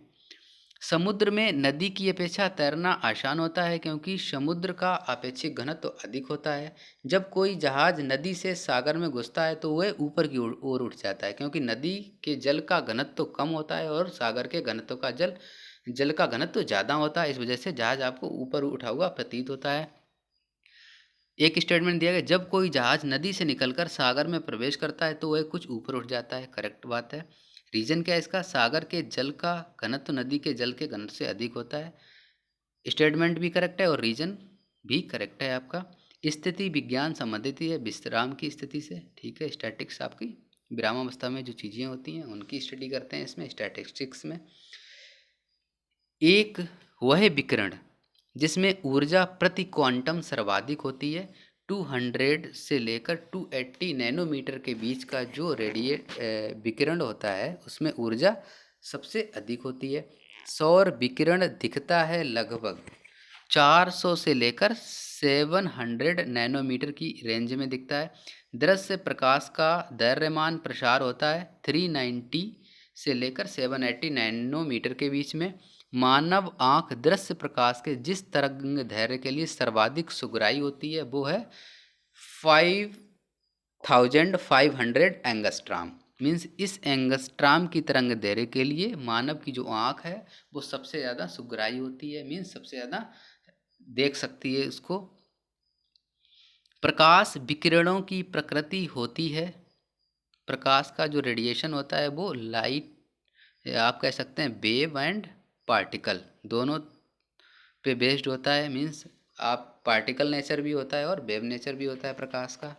समुद्र में नदी की अपेक्षा तैरना आसान होता है क्योंकि समुद्र का अपेक्षित घनत्व अधिक होता है। जब कोई जहाज नदी से सागर में घुसता है तो वह ऊपर की ओर उठ जाता है क्योंकि नदी के जल का घनत्व कम होता है और सागर के घनत्व का जल का घनत्व ज़्यादा होता है। इस वजह से जहाज आपको ऊपर उठा हुआ प्रतीत होता है। एक स्टेटमेंट दिया गया, जब कोई जहाज नदी से निकलकर सागर में प्रवेश करता है तो वह कुछ ऊपर उठ जाता है। करेक्ट बात है। रीजन क्या है इसका? सागर के जल का घनत्व नदी के जल के घनत्व से अधिक होता है। स्टेटमेंट भी करेक्ट है और रीजन भी करेक्ट है आपका। स्थिति विज्ञान संबंधित है विश्राम की स्थिति से। ठीक है, स्टैटिक्स आपकी विरामावस्था में जो चीज़ें होती हैं उनकी स्टडी करते हैं इसमें स्टैटिस्टिक्स में। एक वह विकिरण जिसमें ऊर्जा प्रति क्वांटम सर्वाधिक होती है। 200 से लेकर 280 नैनोमीटर के बीच का जो विकिरण होता है उसमें ऊर्जा सबसे अधिक होती है। सौर विकिरण दिखता है लगभग 400 से लेकर 700 नैनोमीटर की रेंज में दिखता है। दृश्य प्रकाश का दैर्घ्यमान प्रसार होता है 390 से लेकर 780 नैनोमीटर के बीच में। मानव आँख दृश्य प्रकाश के जिस तरंग दैर्घ्य के लिए सर्वाधिक सुगराई होती है वो है 5500 एंगस्ट्राम। मीन्स इस एंगस्ट्राम की तरंग दैर्घ्य के लिए मानव की जो आँख है वो सबसे ज़्यादा सुगराई होती है। मीन्स सबसे ज़्यादा देख सकती है उसको। प्रकाश विकिरणों की प्रकृति होती है। प्रकाश का जो रेडिएशन होता है वो लाइट, आप कह सकते हैं वेव एंड पार्टिकल, दोनों पे बेस्ड होता है। मीन्स आप पार्टिकल नेचर भी होता है और वेव नेचर भी होता है प्रकाश का।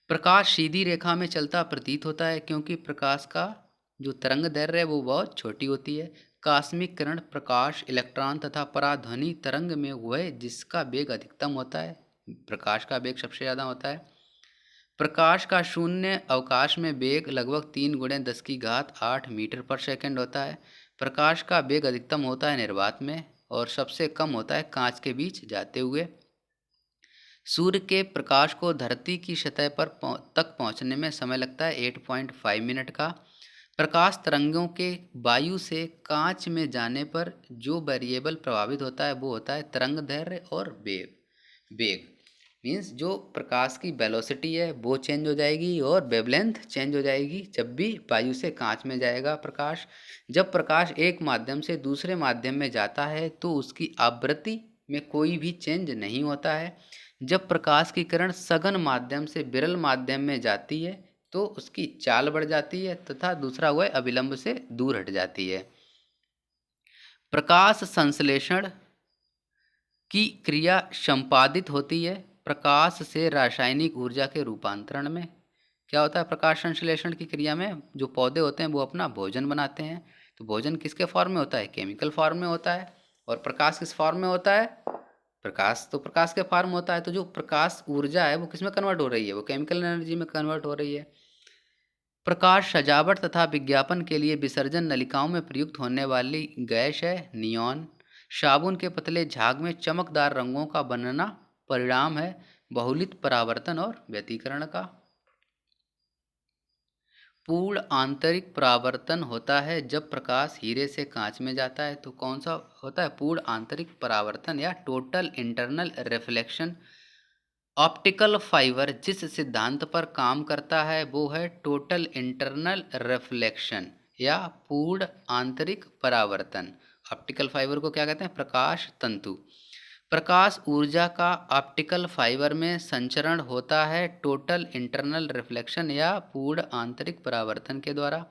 प्रकाश सीधी रेखा में चलता प्रतीत होता है क्योंकि प्रकाश का जो तरंग दैर्घ्य है वो बहुत छोटी होती है। कॉस्मिक किरण, प्रकाश, इलेक्ट्रॉन तथा पराध्वनि तरंग में वह जिसका वेग अधिकतम होता है, प्रकाश का वेग सबसे ज़्यादा होता है। प्रकाश का शून्य अवकाश में वेग लगभग 3 × 10⁸ मीटर पर सेकंड होता है। प्रकाश का वेग अधिकतम होता है निर्वात में और सबसे कम होता है कांच के बीच जाते हुए। सूर्य के प्रकाश को धरती की सतह पर तक पहुंचने में समय लगता है 8.5 मिनट का। प्रकाश तरंगों के वायु से कांच में जाने पर जो वेरिएबल प्रभावित होता है वो होता है तरंग दैर्घ्य और वेग। मीन्स जो प्रकाश की वेलोसिटी है वो चेंज हो जाएगी और वेवलेंथ चेंज हो जाएगी जब भी वायु से कांच में जाएगा प्रकाश। जब प्रकाश एक माध्यम से दूसरे माध्यम में जाता है तो उसकी आवृत्ति में कोई भी चेंज नहीं होता है। जब प्रकाश की किरण सघन माध्यम से विरल माध्यम में जाती है तो उसकी चाल बढ़ जाती है तथा दूसरा वह अविलंब से दूर हट जाती है। प्रकाश संश्लेषण की क्रिया संपादित होती है प्रकाश से रासायनिक ऊर्जा के रूपांतरण में। क्या होता है प्रकाश संश्लेषण की क्रिया में? जो पौधे होते हैं वो अपना भोजन बनाते हैं। तो भोजन किसके फॉर्म में होता है? केमिकल फॉर्म में होता है। और प्रकाश किस फॉर्म में होता है? प्रकाश तो प्रकाश के फॉर्म में होता है। तो जो प्रकाश ऊर्जा है वो किस में कन्वर्ट हो रही है? वो केमिकल एनर्जी में कन्वर्ट हो रही है। प्रकाश सजावट तथा विज्ञापन के लिए विसर्जन नलिकाओं में प्रयुक्त होने वाली गैस है नियॉन। साबुन के पतले झाग में चमकदार रंगों का बनना परिणाम है बहुलित परावर्तन और व्यतिकरण का। पूर्ण आंतरिक परावर्तन होता है जब प्रकाश हीरे से कांच में जाता है। तो कौन सा होता है पूर्ण आंतरिक परावर्तन या total internal reflection? Optical fibre जिस सिद्धांत पर काम करता है वो है टोटल इंटरनल रिफ्लेक्शन या पूर्ण आंतरिक परावर्तन। ऑप्टिकल फाइबर को क्या कहते हैं? प्रकाश तंतु। प्रकाश ऊर्जा का ऑप्टिकल फाइबर में संचरण होता है टोटल इंटरनल रिफ्लेक्शन या पूर्ण आंतरिक परावर्तन के द्वारा।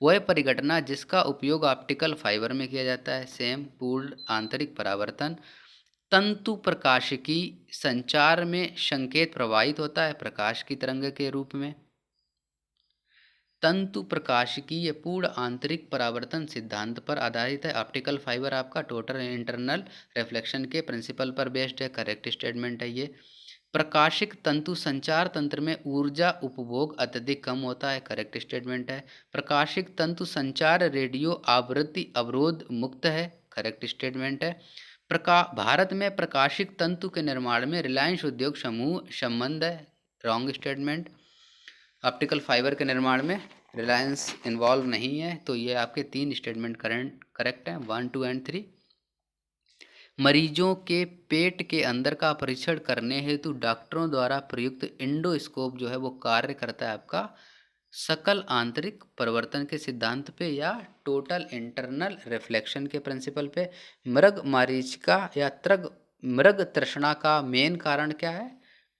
वह परिघटना जिसका उपयोग ऑप्टिकल फाइबर में किया जाता है सेम पूर्ण आंतरिक परावर्तन। तंतु प्रकाशिकी संचार में संकेत प्रवाहित होता है प्रकाश की तरंग के रूप में। तंतु प्रकाशिकीय पूर्ण आंतरिक परावर्तन सिद्धांत पर आधारित है। ऑप्टिकल फाइबर आपका टोटल इंटरनल रिफ्लेक्शन के प्रिंसिपल पर बेस्ड है। करेक्ट स्टेटमेंट है ये। प्रकाशिक तंतु संचार तंत्र में ऊर्जा उपभोग अत्यधिक कम होता है। करेक्ट स्टेटमेंट है। प्रकाशिक तंतु संचार रेडियो आवृत्ति अवरोध मुक्त है। करेक्ट स्टेटमेंट है। भारत में प्रकाशिक तंतु के निर्माण में रिलायंस उद्योग समूह संबंध है। Wrong statement. ऑप्टिकल फाइबर के निर्माण में रिलायंस इन्वॉल्व नहीं है। तो ये आपके 3 स्टेटमेंट करेक्ट हैं, 1, 2 एंड 3। मरीजों के पेट के अंदर का परीक्षण करने हेतु डॉक्टरों द्वारा प्रयुक्त इंडोस्कोप जो है वो कार्य करता है आपका सकल आंतरिक परिवर्तन के सिद्धांत पे या टोटल इंटरनल रिफ्लेक्शन के प्रिंसिपल पे। मृग मरीचिका या मृग तृष्णा का मेन कारण क्या है?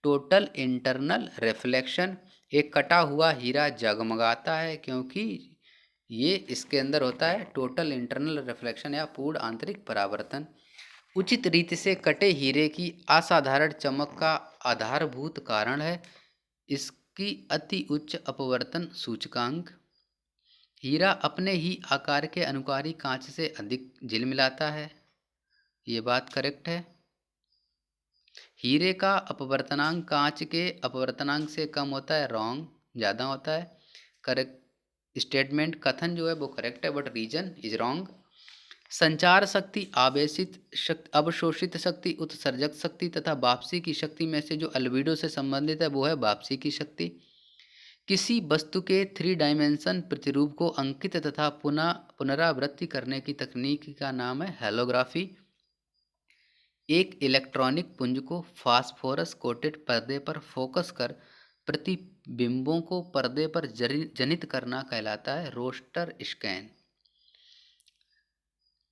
Total internal reflection. एक कटा हुआ हीरा जगमगाता है क्योंकि ये इसके अंदर होता है टोटल इंटरनल रिफ्लेक्शन या पूर्ण आंतरिक परावर्तन। उचित रीति से कटे हीरे की असाधारण चमक का आधारभूत कारण है इसकी अति उच्च अपवर्तन सूचकांक। हीरा अपने ही आकार के अनुकारी कांच से अधिक झिलमिलाता है। ये बात करेक्ट है। हीरे का अपवर्तनांक कांच के अपवर्तनांक से कम होता है। रॉन्ग, ज़्यादा होता है। करेक्ट स्टेटमेंट कथन जो है वो करेक्ट है बट रीजन इज रॉन्ग। संचार शक्ति, आवेशित शक्ति, अवशोषित शक्ति, उत्सर्जक शक्ति तथा वापसी की शक्ति में से जो अल्बिडो से संबंधित है वो है वापसी की शक्ति। किसी वस्तु के 3 डायमेंशन प्रतिरूप को अंकित तथा पुनरावृत्ति करने की तकनीक का नाम है हेलोग्राफी। एक इलेक्ट्रॉनिक पुंज को फास्फोरस कोटेड पर्दे पर फोकस कर प्रतिबिंबों को पर्दे पर जनित करना कहलाता है रोस्टर स्कैन।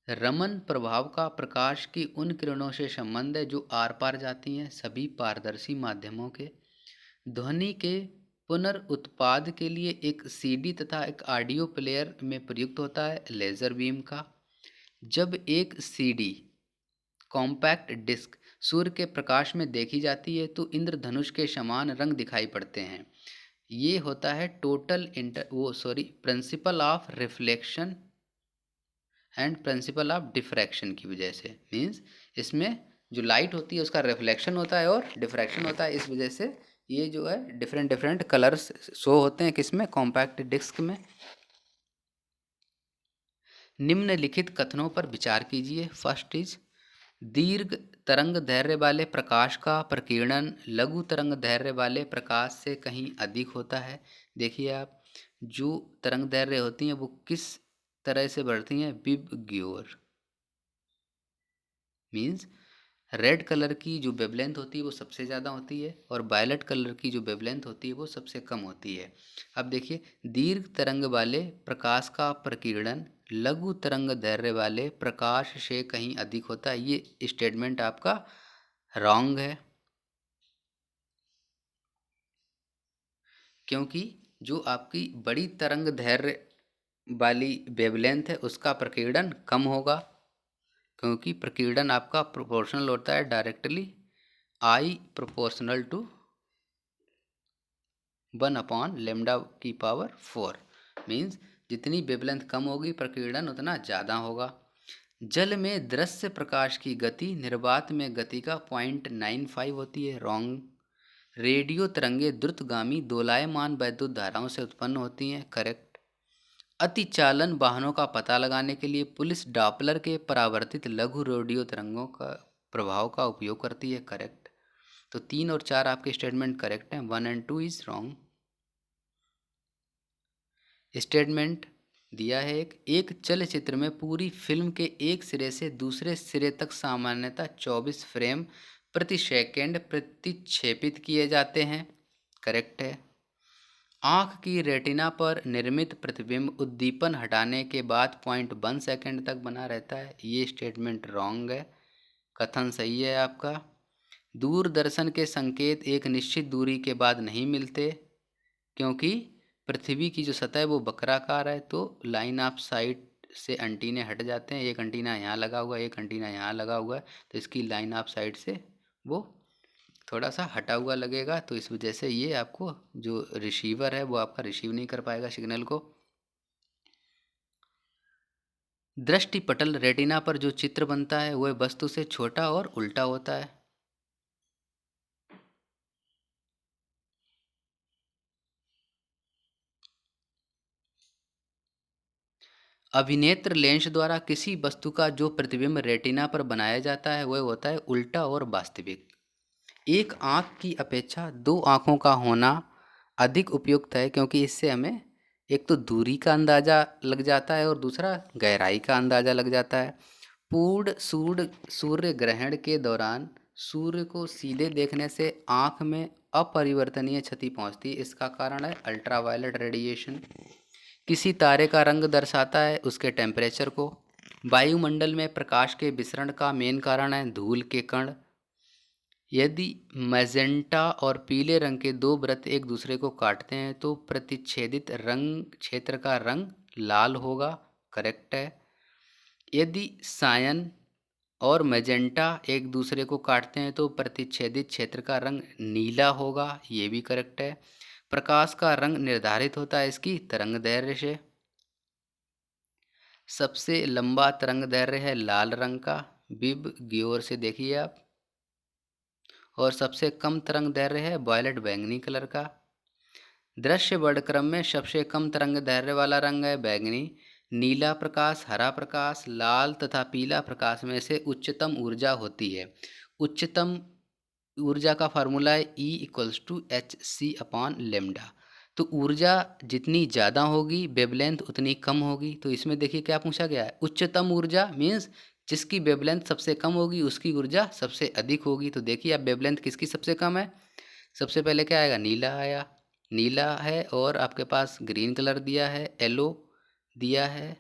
रमन प्रभाव का प्रकाश की उन किरणों से संबंध है जो आर पार जाती हैं सभी पारदर्शी माध्यमों के। ध्वनि के पुनर्उत्पाद के लिए एक सीडी तथा एक ऑडियो प्लेयर में प्रयुक्त होता है लेजर बीम का। जब एक सीडी कॉम्पैक्ट डिस्क सूर्य के प्रकाश में देखी जाती है तो इंद्रधनुष के समान रंग दिखाई पड़ते हैं। ये होता है principle of reflection and principle of diffraction की वजह से। मीन्स इसमें जो लाइट होती है उसका रिफ्लेक्शन होता है और डिफ्रैक्शन होता है। इस वजह से ये जो है डिफरेंट डिफरेंट कलर्स शो होते हैं किसमें? कॉम्पैक्ट डिस्क में। निम्नलिखित कथनों पर विचार कीजिए। फर्स्ट इज दीर्घ तरंग दैर्घ्य वाले प्रकाश का प्रकीर्णन लघु तरंग दैर्घ्य वाले प्रकाश से कहीं अधिक होता है। देखिए आप, जो तरंग दैर्घ्य होती हैं वो किस तरह से बढ़ती हैं? विबग्योर। मीन्स रेड कलर की जो वेवलेंथ होती है वो सबसे ज़्यादा होती है और वायलेट कलर की जो वेवलेंथ होती है वो सबसे कम होती है। अब देखिए, दीर्घ तरंग वाले प्रकाश का प्रकीर्णन लघु तरंग दैर्घ्य वाले प्रकाश से कहीं अधिक होता है। ये स्टेटमेंट आपका रॉन्ग है क्योंकि जो आपकी बड़ी तरंग दैर्घ्य वाली वेवलेंथ है उसका प्रकीर्णन कम होगा क्योंकि प्रकीर्णन आपका प्रोपोर्शनल होता है directly I proportional to 1/λ⁴। Means जितनी वेवलेंथ कम होगी प्रकीर्णन उतना ज़्यादा होगा। जल में दृश्य प्रकाश की गति निर्वात में गति का 0.95 होती है। रॉन्ग। रेडियो तरंगे द्रुतगामी दोलायमान वैद्युत धाराओं से उत्पन्न होती हैं। करेक्ट। अतिचालन वाहनों का पता लगाने के लिए पुलिस डॉपलर के परावर्तित लघु रेडियो तरंगों का प्रभाव का उपयोग करती है। करेक्ट। तो 3 और 4 आपके स्टेटमेंट करेक्ट हैं, 1 एंड 2 इज रॉन्ग। स्टेटमेंट दिया है एक चलचित्र में पूरी फिल्म के एक सिरे से दूसरे सिरे तक सामान्यतः 24 फ्रेम प्रति सेकंड प्रतिक्षेपित किए जाते हैं। करेक्ट है। आँख की रेटिना पर निर्मित प्रतिबिंब उद्दीपन हटाने के बाद 0.1 सेकंड तक बना रहता है। ये स्टेटमेंट रॉन्ग है। कथन सही है आपका। दूरदर्शन के संकेत एक निश्चित दूरी के बाद नहीं मिलते क्योंकि पृथ्वी की जो सतह है वो वक्राकार है तो लाइन ऑफ साइट से एंटीने हट जाते हैं। एक एंटीना यहाँ लगा हुआ है, एक एंटीना यहाँ लगा हुआ है तो इसकी लाइन ऑफ साइट से वो थोड़ा सा हटा हुआ लगेगा, तो इस वजह से ये आपको जो रिसीवर है वो आपका रिसीव नहीं कर पाएगा सिग्नल को। दृष्टि पटल रेटिना पर जो चित्र बनता है वह वस्तु से छोटा और उल्टा होता है। अभिनेत्र लेंस द्वारा किसी वस्तु का जो प्रतिबिंब रेटिना पर बनाया जाता है वह होता है उल्टा और वास्तविक। एक आँख की अपेक्षा दो आँखों का होना अधिक उपयुक्त है, क्योंकि इससे हमें एक तो दूरी का अंदाज़ा लग जाता है और दूसरा गहराई का अंदाज़ा लग जाता है। पूर्ण सूर्य ग्रहण के दौरान सूर्य को सीधे देखने से आँख में अपरिवर्तनीय क्षति पहुँचती है। इसका कारण है अल्ट्रावायलेट रेडिएशन। किसी तारे का रंग दर्शाता है उसके टेम्परेचर को। वायुमंडल में प्रकाश के विसरण का मेन कारण है धूल के कण। यदि मैजेंटा और पीले रंग के दो वृत्त एक दूसरे को काटते हैं तो प्रतिच्छेदित रंग क्षेत्र का रंग लाल होगा, करेक्ट है। यदि सायन और मैजेंटा एक दूसरे को काटते हैं तो प्रतिच्छेदित क्षेत्र का रंग नीला होगा, ये भी करेक्ट है। प्रकाश का रंग निर्धारित होता है इसकी तरंगदैर्घ्य से। सबसे लंबा तरंगदैर्घ्य है लाल रंग का, विब ग्योर से देखिए आप। और सबसे कम तरंगदैर्घ्य है वायलेट बैंगनी कलर का। दृश्य वर्णक्रम में सबसे कम तरंगदैर्घ्य वाला रंग है बैंगनी। नीला प्रकाश, हरा प्रकाश, लाल तथा पीला प्रकाश में से उच्चतम ऊर्जा होती है। उच्चतम ऊर्जा का फार्मूला है E = hc/λ। तो ऊर्जा जितनी ज़्यादा होगी वेवलेंथ उतनी कम होगी। तो इसमें देखिए क्या पूछा गया है, उच्चतम ऊर्जा मीन्स जिसकी वेवलेंथ सबसे कम होगी उसकी ऊर्जा सबसे अधिक होगी। तो देखिए आप वेवलेंथ किसकी सबसे कम है, सबसे पहले क्या आएगा, नीला आया, नीला है। और आपके पास ग्रीन कलर दिया है, येलो दिया है,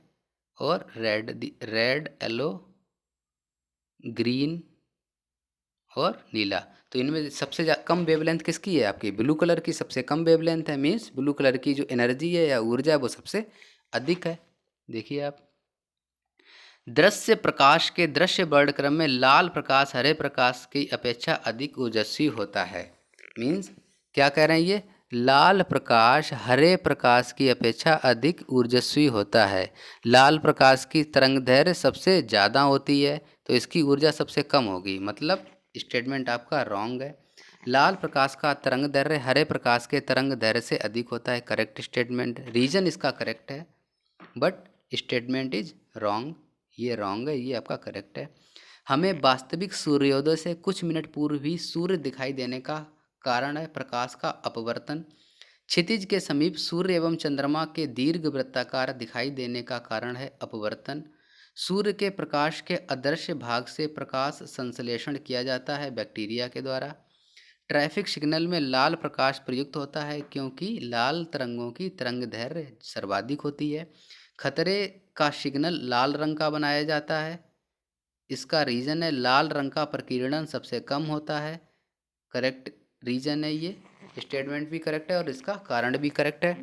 और रेड येलो ग्रीन और नीला। तो इनमें सबसे कम वेवलेंथ किसकी है, आपकी ब्लू कलर की सबसे कम वेवलेंथ है। मीन्स ब्लू कलर की जो एनर्जी है या ऊर्जा है वो सबसे अधिक है। देखिए आप, दृश्य प्रकाश के दृश्य वर्णक्रम में लाल प्रकाश हरे प्रकाश की अपेक्षा अधिक ओजस्वी होता है। मीन्स क्या कह रहे हैं ये, लाल प्रकाश हरे प्रकाश की अपेक्षा अधिक ऊर्जस्वी होता है। लाल प्रकाश की तरंगदैर्घ्य सबसे ज़्यादा होती है तो इसकी ऊर्जा सबसे कम होगी। मतलब स्टेटमेंट आपका रॉन्ग है। लाल प्रकाश का तरंगदैर्घ्य हरे प्रकाश के तरंगदैर्घ्य से अधिक होता है, करेक्ट स्टेटमेंट। रीजन इसका करेक्ट है बट स्टेटमेंट इज रॉन्ग, ये रॉन्ग है, ये आपका करेक्ट है। हमें वास्तविक सूर्योदय से कुछ मिनट पूर्व ही सूर्य दिखाई देने का कारण है प्रकाश का अपवर्तन। क्षितिज के समीप सूर्य एवं चंद्रमा के दीर्घ वृत्ताकार दिखाई देने का कारण है अपवर्तन। सूर्य के प्रकाश के अदृश्य भाग से प्रकाश संश्लेषण किया जाता है बैक्टीरिया के द्वारा। ट्रैफिक सिग्नल में लाल प्रकाश प्रयुक्त होता है क्योंकि लाल तरंगों की तरंगदैर्घ्य सर्वाधिक होती है। खतरे का सिग्नल लाल रंग का बनाया जाता है, इसका रीज़न है लाल रंग का प्रकीर्णन सबसे कम होता है, करेक्ट रीज़न है ये। स्टेटमेंट भी करेक्ट है और इसका कारण भी करेक्ट है।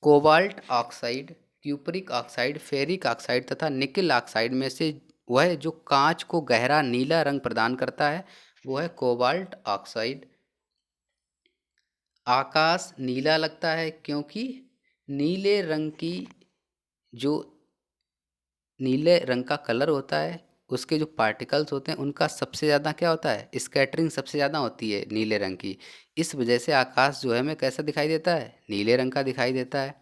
Cobalt oxide, cupric oxide, ferric oxide तथा निकिल ऑक्साइड में से वह जो कांच को गहरा नीला रंग प्रदान करता है वो है कोबाल्ट ऑक्साइड। आकाश नीला लगता है क्योंकि नीले रंग की जो नीले रंग का कलर होता है उसके जो पार्टिकल्स होते हैं उनका सबसे ज़्यादा क्या होता है, स्कैटरिंग सबसे ज़्यादा होती है नीले रंग की। इस वजह से आकाश जो है हमें कैसा दिखाई देता है, नीले रंग का दिखाई देता है।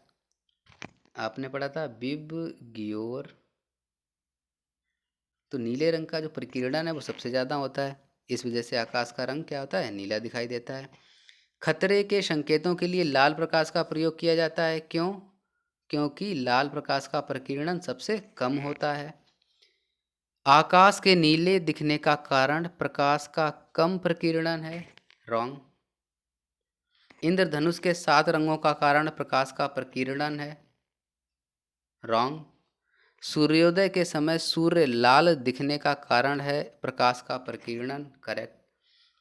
आपने पढ़ा था बिब गियोर, तो नीले रंग का जो प्रकीर्णन है वो सबसे ज़्यादा होता है, इस वजह से आकाश का रंग क्या होता है, नीला दिखाई देता है। खतरे के संकेतों के लिए लाल प्रकाश का प्रयोग किया जाता है, क्यों, क्योंकि लाल प्रकाश का प्रकीर्णन सबसे कम होता है। आकाश के नीले दिखने का कारण प्रकाश का कम प्रकीर्णन है, रॉन्ग। इंद्रधनुष के 7 रंगों का कारण प्रकाश का प्रकीर्णन है, रॉन्ग। सूर्योदय के समय सूर्य लाल दिखने का कारण है प्रकाश का प्रकीर्णन, करेक्ट।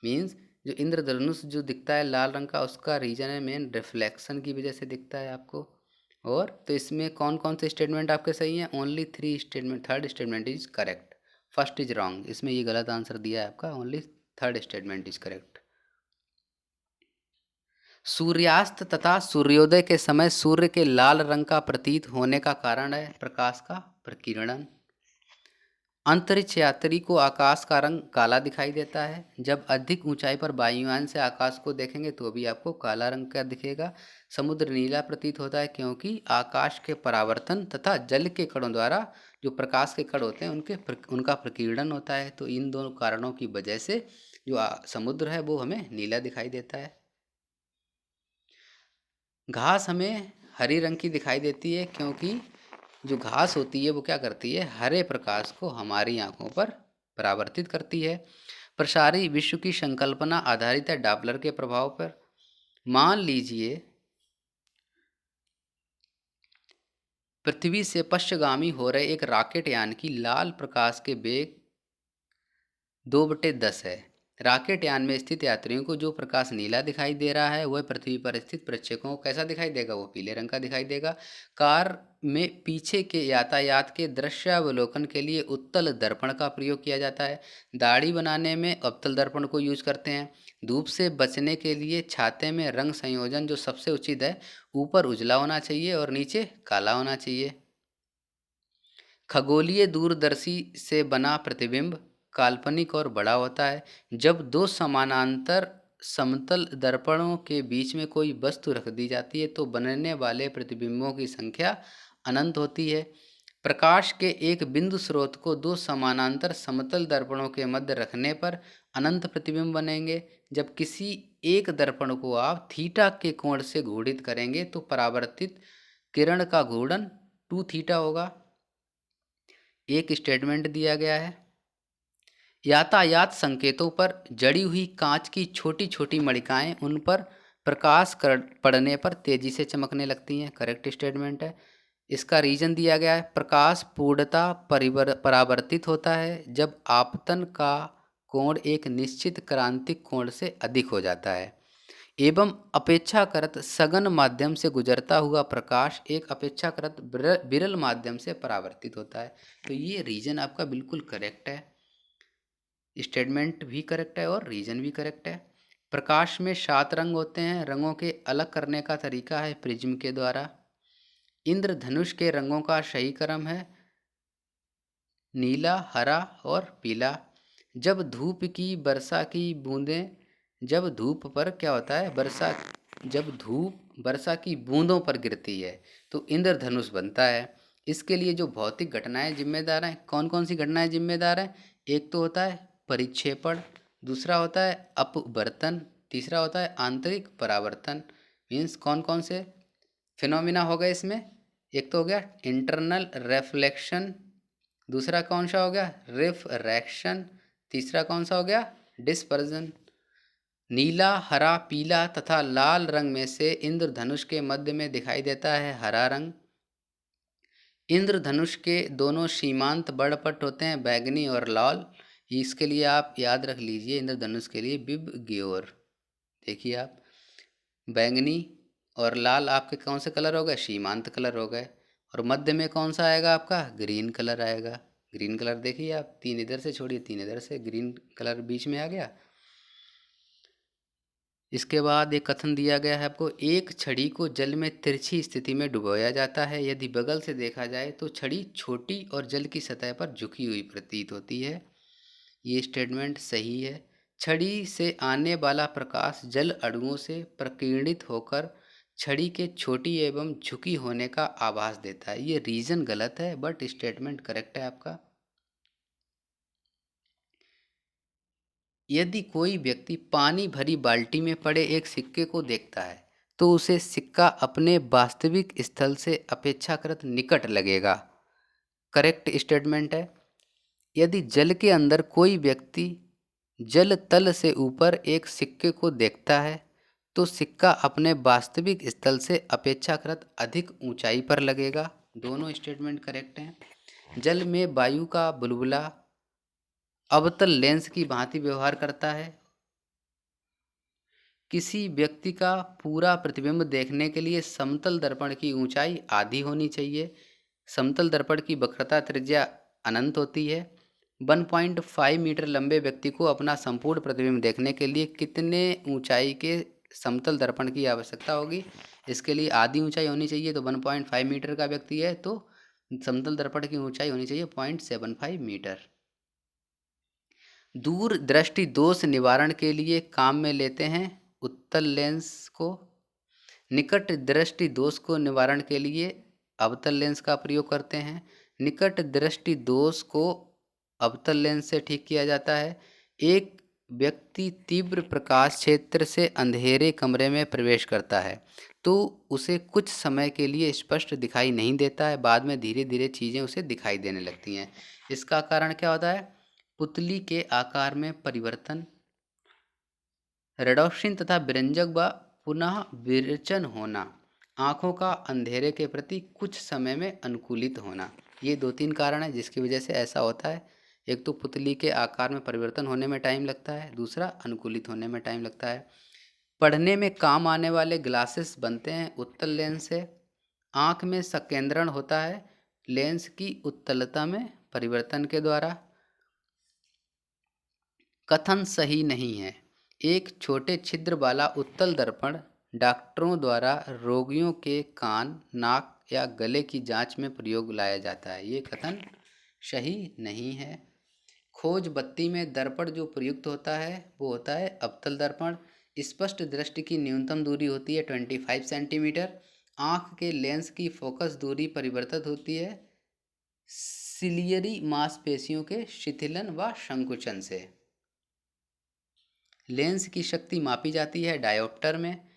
मीन्स जो इंद्रधनुष जो दिखता है लाल रंग का उसका रीजन है मेन रिफ्लेक्शन की वजह से दिखता है आपको। और तो इसमें कौन कौन से स्टेटमेंट आपके सही हैं, only 3 statement, third statement is correct, first is wrong. इसमें ये गलत आंसर दिया है आपका, only third statement is correct. सूर्यास्त तथा सूर्योदय के समय सूर्य के लाल रंग का प्रतीत होने का कारण है प्रकाश का प्रकीर्णन। अंतरिक्ष यात्री को आकाश का रंग काला दिखाई देता है। जब अधिक ऊंचाई पर वायुयान से आकाश को देखेंगे तो भी आपको काला रंग का दिखेगा। समुद्र नीला प्रतीत होता है क्योंकि आकाश के परावर्तन तथा जल के कणों द्वारा जो प्रकाश के कण होते हैं उनका प्रकीर्णन होता है। तो इन दोनों कारणों की वजह से जो समुद्र है वो हमें नीला दिखाई देता है। घास हमें हरी रंग की दिखाई देती है क्योंकि जो घास होती है वो क्या करती है, हरे प्रकाश को हमारी आंखों पर परावर्तित करती है। प्रसारी विश्व की संकल्पना आधारित है डॉपलर के प्रभाव पर। मान लीजिए पृथ्वी से पश्चगामी हो रहे एक रॉकेट यान की लाल प्रकाश के वेग 2/10 है। रॉकेट यान में स्थित यात्रियों को जो प्रकाश नीला दिखाई दे रहा है वह पृथ्वी पर स्थित प्रेक्षकों को कैसा दिखाई देगा, वो पीले रंग का दिखाई देगा। कार में पीछे के यातायात के दृश्यावलोकन के लिए उत्तल दर्पण का प्रयोग किया जाता है। दाढ़ी बनाने में अवतल दर्पण को यूज करते हैं। धूप से बचने के लिए छाते में रंग संयोजन जो सबसे उचित है, ऊपर उजला होना चाहिए और नीचे काला होना चाहिए। खगोलीय दूरदर्शी से बना प्रतिबिंब काल्पनिक और बड़ा होता है। जब दो समानांतर समतल दर्पणों के बीच में कोई वस्तु रख दी जाती है तो बनने वाले प्रतिबिंबों की संख्या अनंत होती है। प्रकाश के एक बिंदु स्रोत को दो समानांतर समतल दर्पणों के मध्य रखने पर अनंत प्रतिबिंब बनेंगे। जब किसी एक दर्पण को आप थीटा के कोण से घूर्णित करेंगे तो परावर्तित किरण का घूर्णन 2 थीटा होगा। एक स्टेटमेंट दिया गया है, यातायात संकेतों पर जड़ी हुई कांच की छोटी छोटी मणिकाएं उन पर प्रकाश पड़ने पर तेजी से चमकने लगती हैं। करेक्ट स्टेटमेंट है। इसका रीजन दिया गया है, प्रकाश पूर्णतः परावर्तित होता है जब आपतन का कोण एक निश्चित क्रांतिक कोण से अधिक हो जाता है एवं अपेक्षाकृत सघन माध्यम से गुजरता हुआ प्रकाश एक अपेक्षाकृत विरल माध्यम से परावर्तित होता है। तो ये रीजन आपका बिल्कुल करेक्ट है, स्टेटमेंट भी करेक्ट है और रीजन भी करेक्ट है। प्रकाश में 7 रंग होते हैं। रंगों के अलग करने का तरीका है प्रिज्म के द्वारा। इंद्रधनुष के रंगों का सही क्रम है नीला, हरा और पीला। जब धूप की वर्षा की बूंदें जब धूप पर क्या होता है वर्षा जब धूप वर्षा की बूंदों पर गिरती है तो इंद्रधनुष बनता है। इसके लिए जो भौतिक घटनाएं जिम्मेदार हैं, कौन कौन सी घटनाएं जिम्मेदार हैं, एक तो होता है परिक्षेपण, दूसरा होता है अपवर्तन, तीसरा होता है आंतरिक परावर्तन। मीन्स कौन कौन से फिनोमिना हो गए इसमें, एक तो हो गया इंटरनल रेफ्लेक्शन, दूसरा कौन सा हो गया रिफ्रैक्शन, तीसरा कौन सा हो गया डिस्पर्जन। नीला, हरा, पीला तथा लाल रंग में से इंद्रधनुष के मध्य में दिखाई देता है हरा रंग। इंद्रधनुष के दोनों सीमांत बड़पट होते हैं बैगनी और लाल। इसके लिए आप याद रख लीजिए इंद्रधनुष के लिए बिब ग्योर। देखिए आप बैंगनी और लाल आपके कौन से कलर हो गए, सीमांत कलर हो गए। और मध्य में कौन सा आएगा आपका, ग्रीन कलर आएगा। ग्रीन कलर देखिए आप, 3 इधर से छोड़िए 3 इधर से, ग्रीन कलर बीच में आ गया। इसके बाद एक कथन दिया गया है आपको, एक छड़ी को जल में तिरछी स्थिति में डुबोया जाता है। यदि बगल से देखा जाए तो छड़ी छोटी और जल की सतह पर झुकी हुई प्रतीत होती है। ये स्टेटमेंट सही है। छड़ी से आने वाला प्रकाश जल अणुओं से प्रकीर्णित होकर छड़ी के छोटी एवं झुकी होने का आभास देता है। ये रीजन गलत है बट स्टेटमेंट करेक्ट है आपका। यदि कोई व्यक्ति पानी भरी बाल्टी में पड़े एक सिक्के को देखता है तो उसे सिक्का अपने वास्तविक स्थल से अपेक्षाकृत निकट लगेगा। करेक्ट स्टेटमेंट है। यदि जल के अंदर कोई व्यक्ति जल तल से ऊपर एक सिक्के को देखता है तो सिक्का अपने वास्तविक स्थल से अपेक्षाकृत अधिक ऊंचाई पर लगेगा। दोनों स्टेटमेंट करेक्ट हैं। जल में वायु का बुलबुला अवतल लेंस की भांति व्यवहार करता है। किसी व्यक्ति का पूरा प्रतिबिंब देखने के लिए समतल दर्पण की ऊंचाई आधी होनी चाहिए। समतल दर्पण की वक्रता त्रिज्या अनंत होती है। 1.5 मीटर लंबे व्यक्ति को अपना संपूर्ण प्रतिबिंब देखने के लिए कितने ऊंचाई के समतल दर्पण की आवश्यकता होगी। इसके लिए आधी ऊंचाई होनी चाहिए, तो 1.5 मीटर का व्यक्ति है तो समतल दर्पण की ऊंचाई होनी चाहिए 0.75 मीटर। दूर दृष्टि दोष निवारण के लिए काम में लेते हैं उत्तल लेंस को। निकट दृष्टि दोष को निवारण के लिए अवतल लेंस का प्रयोग करते हैं। निकट दृष्टि दोष को अवतल लेंस से ठीक किया जाता है। एक व्यक्ति तीव्र प्रकाश क्षेत्र से अंधेरे कमरे में प्रवेश करता है तो उसे कुछ समय के लिए स्पष्ट दिखाई नहीं देता है, बाद में धीरे धीरे चीज़ें उसे दिखाई देने लगती हैं। इसका कारण क्या होता है? पुतली के आकार में परिवर्तन, रेडॉप्शन तथा विरंजक व पुनः विरचन होना, आँखों का अंधेरे के प्रति कुछ समय में अनुकूलित होना। ये 2-3 कारण हैं जिसकी वजह से ऐसा होता है। एक तो पुतली के आकार में परिवर्तन होने में टाइम लगता है, दूसरा अनुकूलित होने में टाइम लगता है। पढ़ने में काम आने वाले ग्लासेस बनते हैं उत्तल लेंस से। आँख में संकेंद्रण होता है लेंस की उत्तलता में परिवर्तन के द्वारा। कथन सही नहीं है। एक छोटे छिद्र वाला उत्तल दर्पण डॉक्टरों द्वारा रोगियों के कान, नाक या गले की जांच में प्रयोग लाया जाता है। ये कथन सही नहीं है। खोज बत्ती में दर्पण जो प्रयुक्त होता है वो होता है अवतल दर्पण। स्पष्ट दृष्टि की न्यूनतम दूरी होती है 25 सेंटीमीटर। आँख के लेंस की फोकस दूरी परिवर्तित होती है सिलियरी मांसपेशियों के शिथिलन व संकुचन से। लेंस की शक्ति मापी जाती है डायोप्टर में।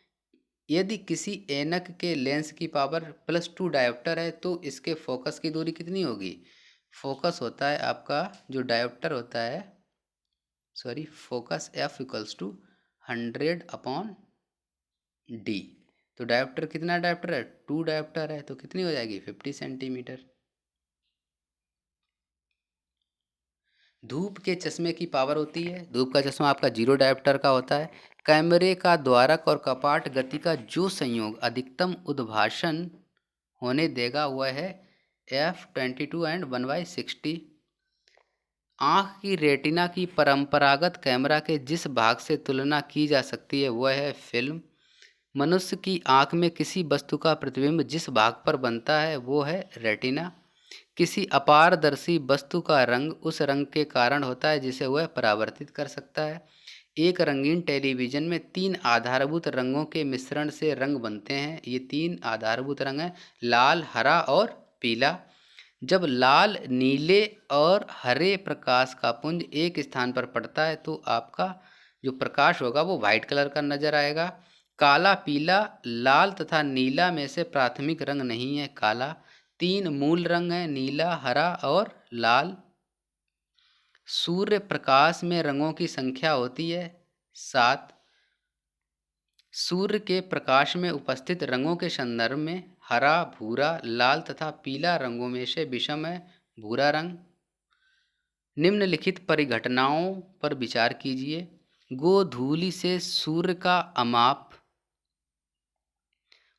यदि किसी ऐनक के लेंस की पावर +2 डायोप्टर है तो इसके फोकस की दूरी कितनी होगी? फोकस होता है आपका जो डायोप्टर होता है, सॉरी, फोकस F = 100/d। तो डायोप्टर कितना डायोप्टर है? 2 डायोप्टर है तो कितनी हो जाएगी? 50 सेंटीमीटर। धूप के चश्मे की पावर होती है, धूप का चश्मा आपका 0 डायोप्टर का होता है। कैमरे का द्वारक और कपाट गति का जो संयोग अधिकतम उद्भाषण होने देगा वह है f22 एंड 1/60। आँख की रेटिना की परंपरागत कैमरा के जिस भाग से तुलना की जा सकती है वह है फिल्म। मनुष्य की आँख में किसी वस्तु का प्रतिबिंब जिस भाग पर बनता है वो है रेटिना। किसी अपारदर्शी वस्तु का रंग उस रंग के कारण होता है जिसे वह परावर्तित कर सकता है। एक रंगीन टेलीविजन में 3 आधारभूत रंगों के मिश्रण से रंग बनते हैं। ये 3 आधारभूत रंग हैं लाल, हरा और पीला। जब लाल, नीले और हरे प्रकाश का पुंज एक स्थान पर पड़ता है तो आपका जो प्रकाश होगा वो वाइट कलर का नजर आएगा। काला, पीला, लाल तथा नीला में से प्राथमिक रंग नहीं है काला। 3 मूल रंग हैं नीला, हरा और लाल। सूर्य प्रकाश में रंगों की संख्या होती है 7। सूर्य के प्रकाश में उपस्थित रंगों के संदर्भ में हरा, भूरा, लाल तथा पीला रंगों में से विषम है भूरा रंग। निम्नलिखित परिघटनाओं पर विचार कीजिए। गोधूलि से सूर्य का अमाप,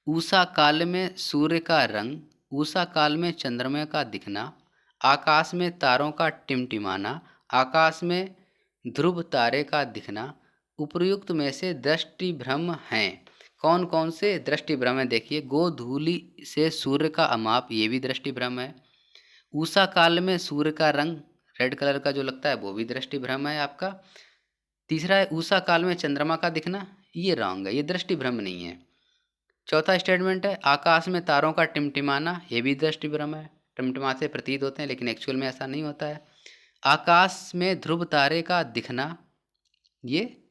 उषा काल में सूर्य का रंग, उषा काल में चंद्रमा का दिखना, आकाश में तारों का टिमटिमाना, आकाश में ध्रुव तारे का दिखना। उपर्युक्त में से दृष्टि भ्रम हैं। कौन कौन से दृष्टि भ्रम है? देखिए, गोधूलि से सूर्य का अमाप, ये भी दृष्टि भ्रम है। उषा काल में सूर्य का रंग रेड कलर का जो लगता है वो भी दृष्टि भ्रम है आपका। तीसरा है उषा काल में चंद्रमा का दिखना, ये रॉन्ग है, ये दृष्टि भ्रम नहीं है। चौथा स्टेटमेंट है आकाश में तारों का टिमटिमाना, ये भी दृष्टि भ्रम है। टिमटिमाते प्रतीत होते हैं लेकिन एक्चुअल में ऐसा नहीं होता है। आकाश में ध्रुव तारे का दिखना, ये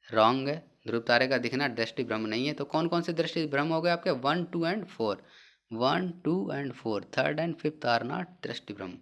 रॉन्ग है, ध्रुव तारे का दिखना दृष्टि भ्रम नहीं है। तो कौन कौन से दृष्टि भ्रम हो गए आपके? 1, 2 and 4। 1, 2 and 4, third and fifth are not दृष्टि भ्रम।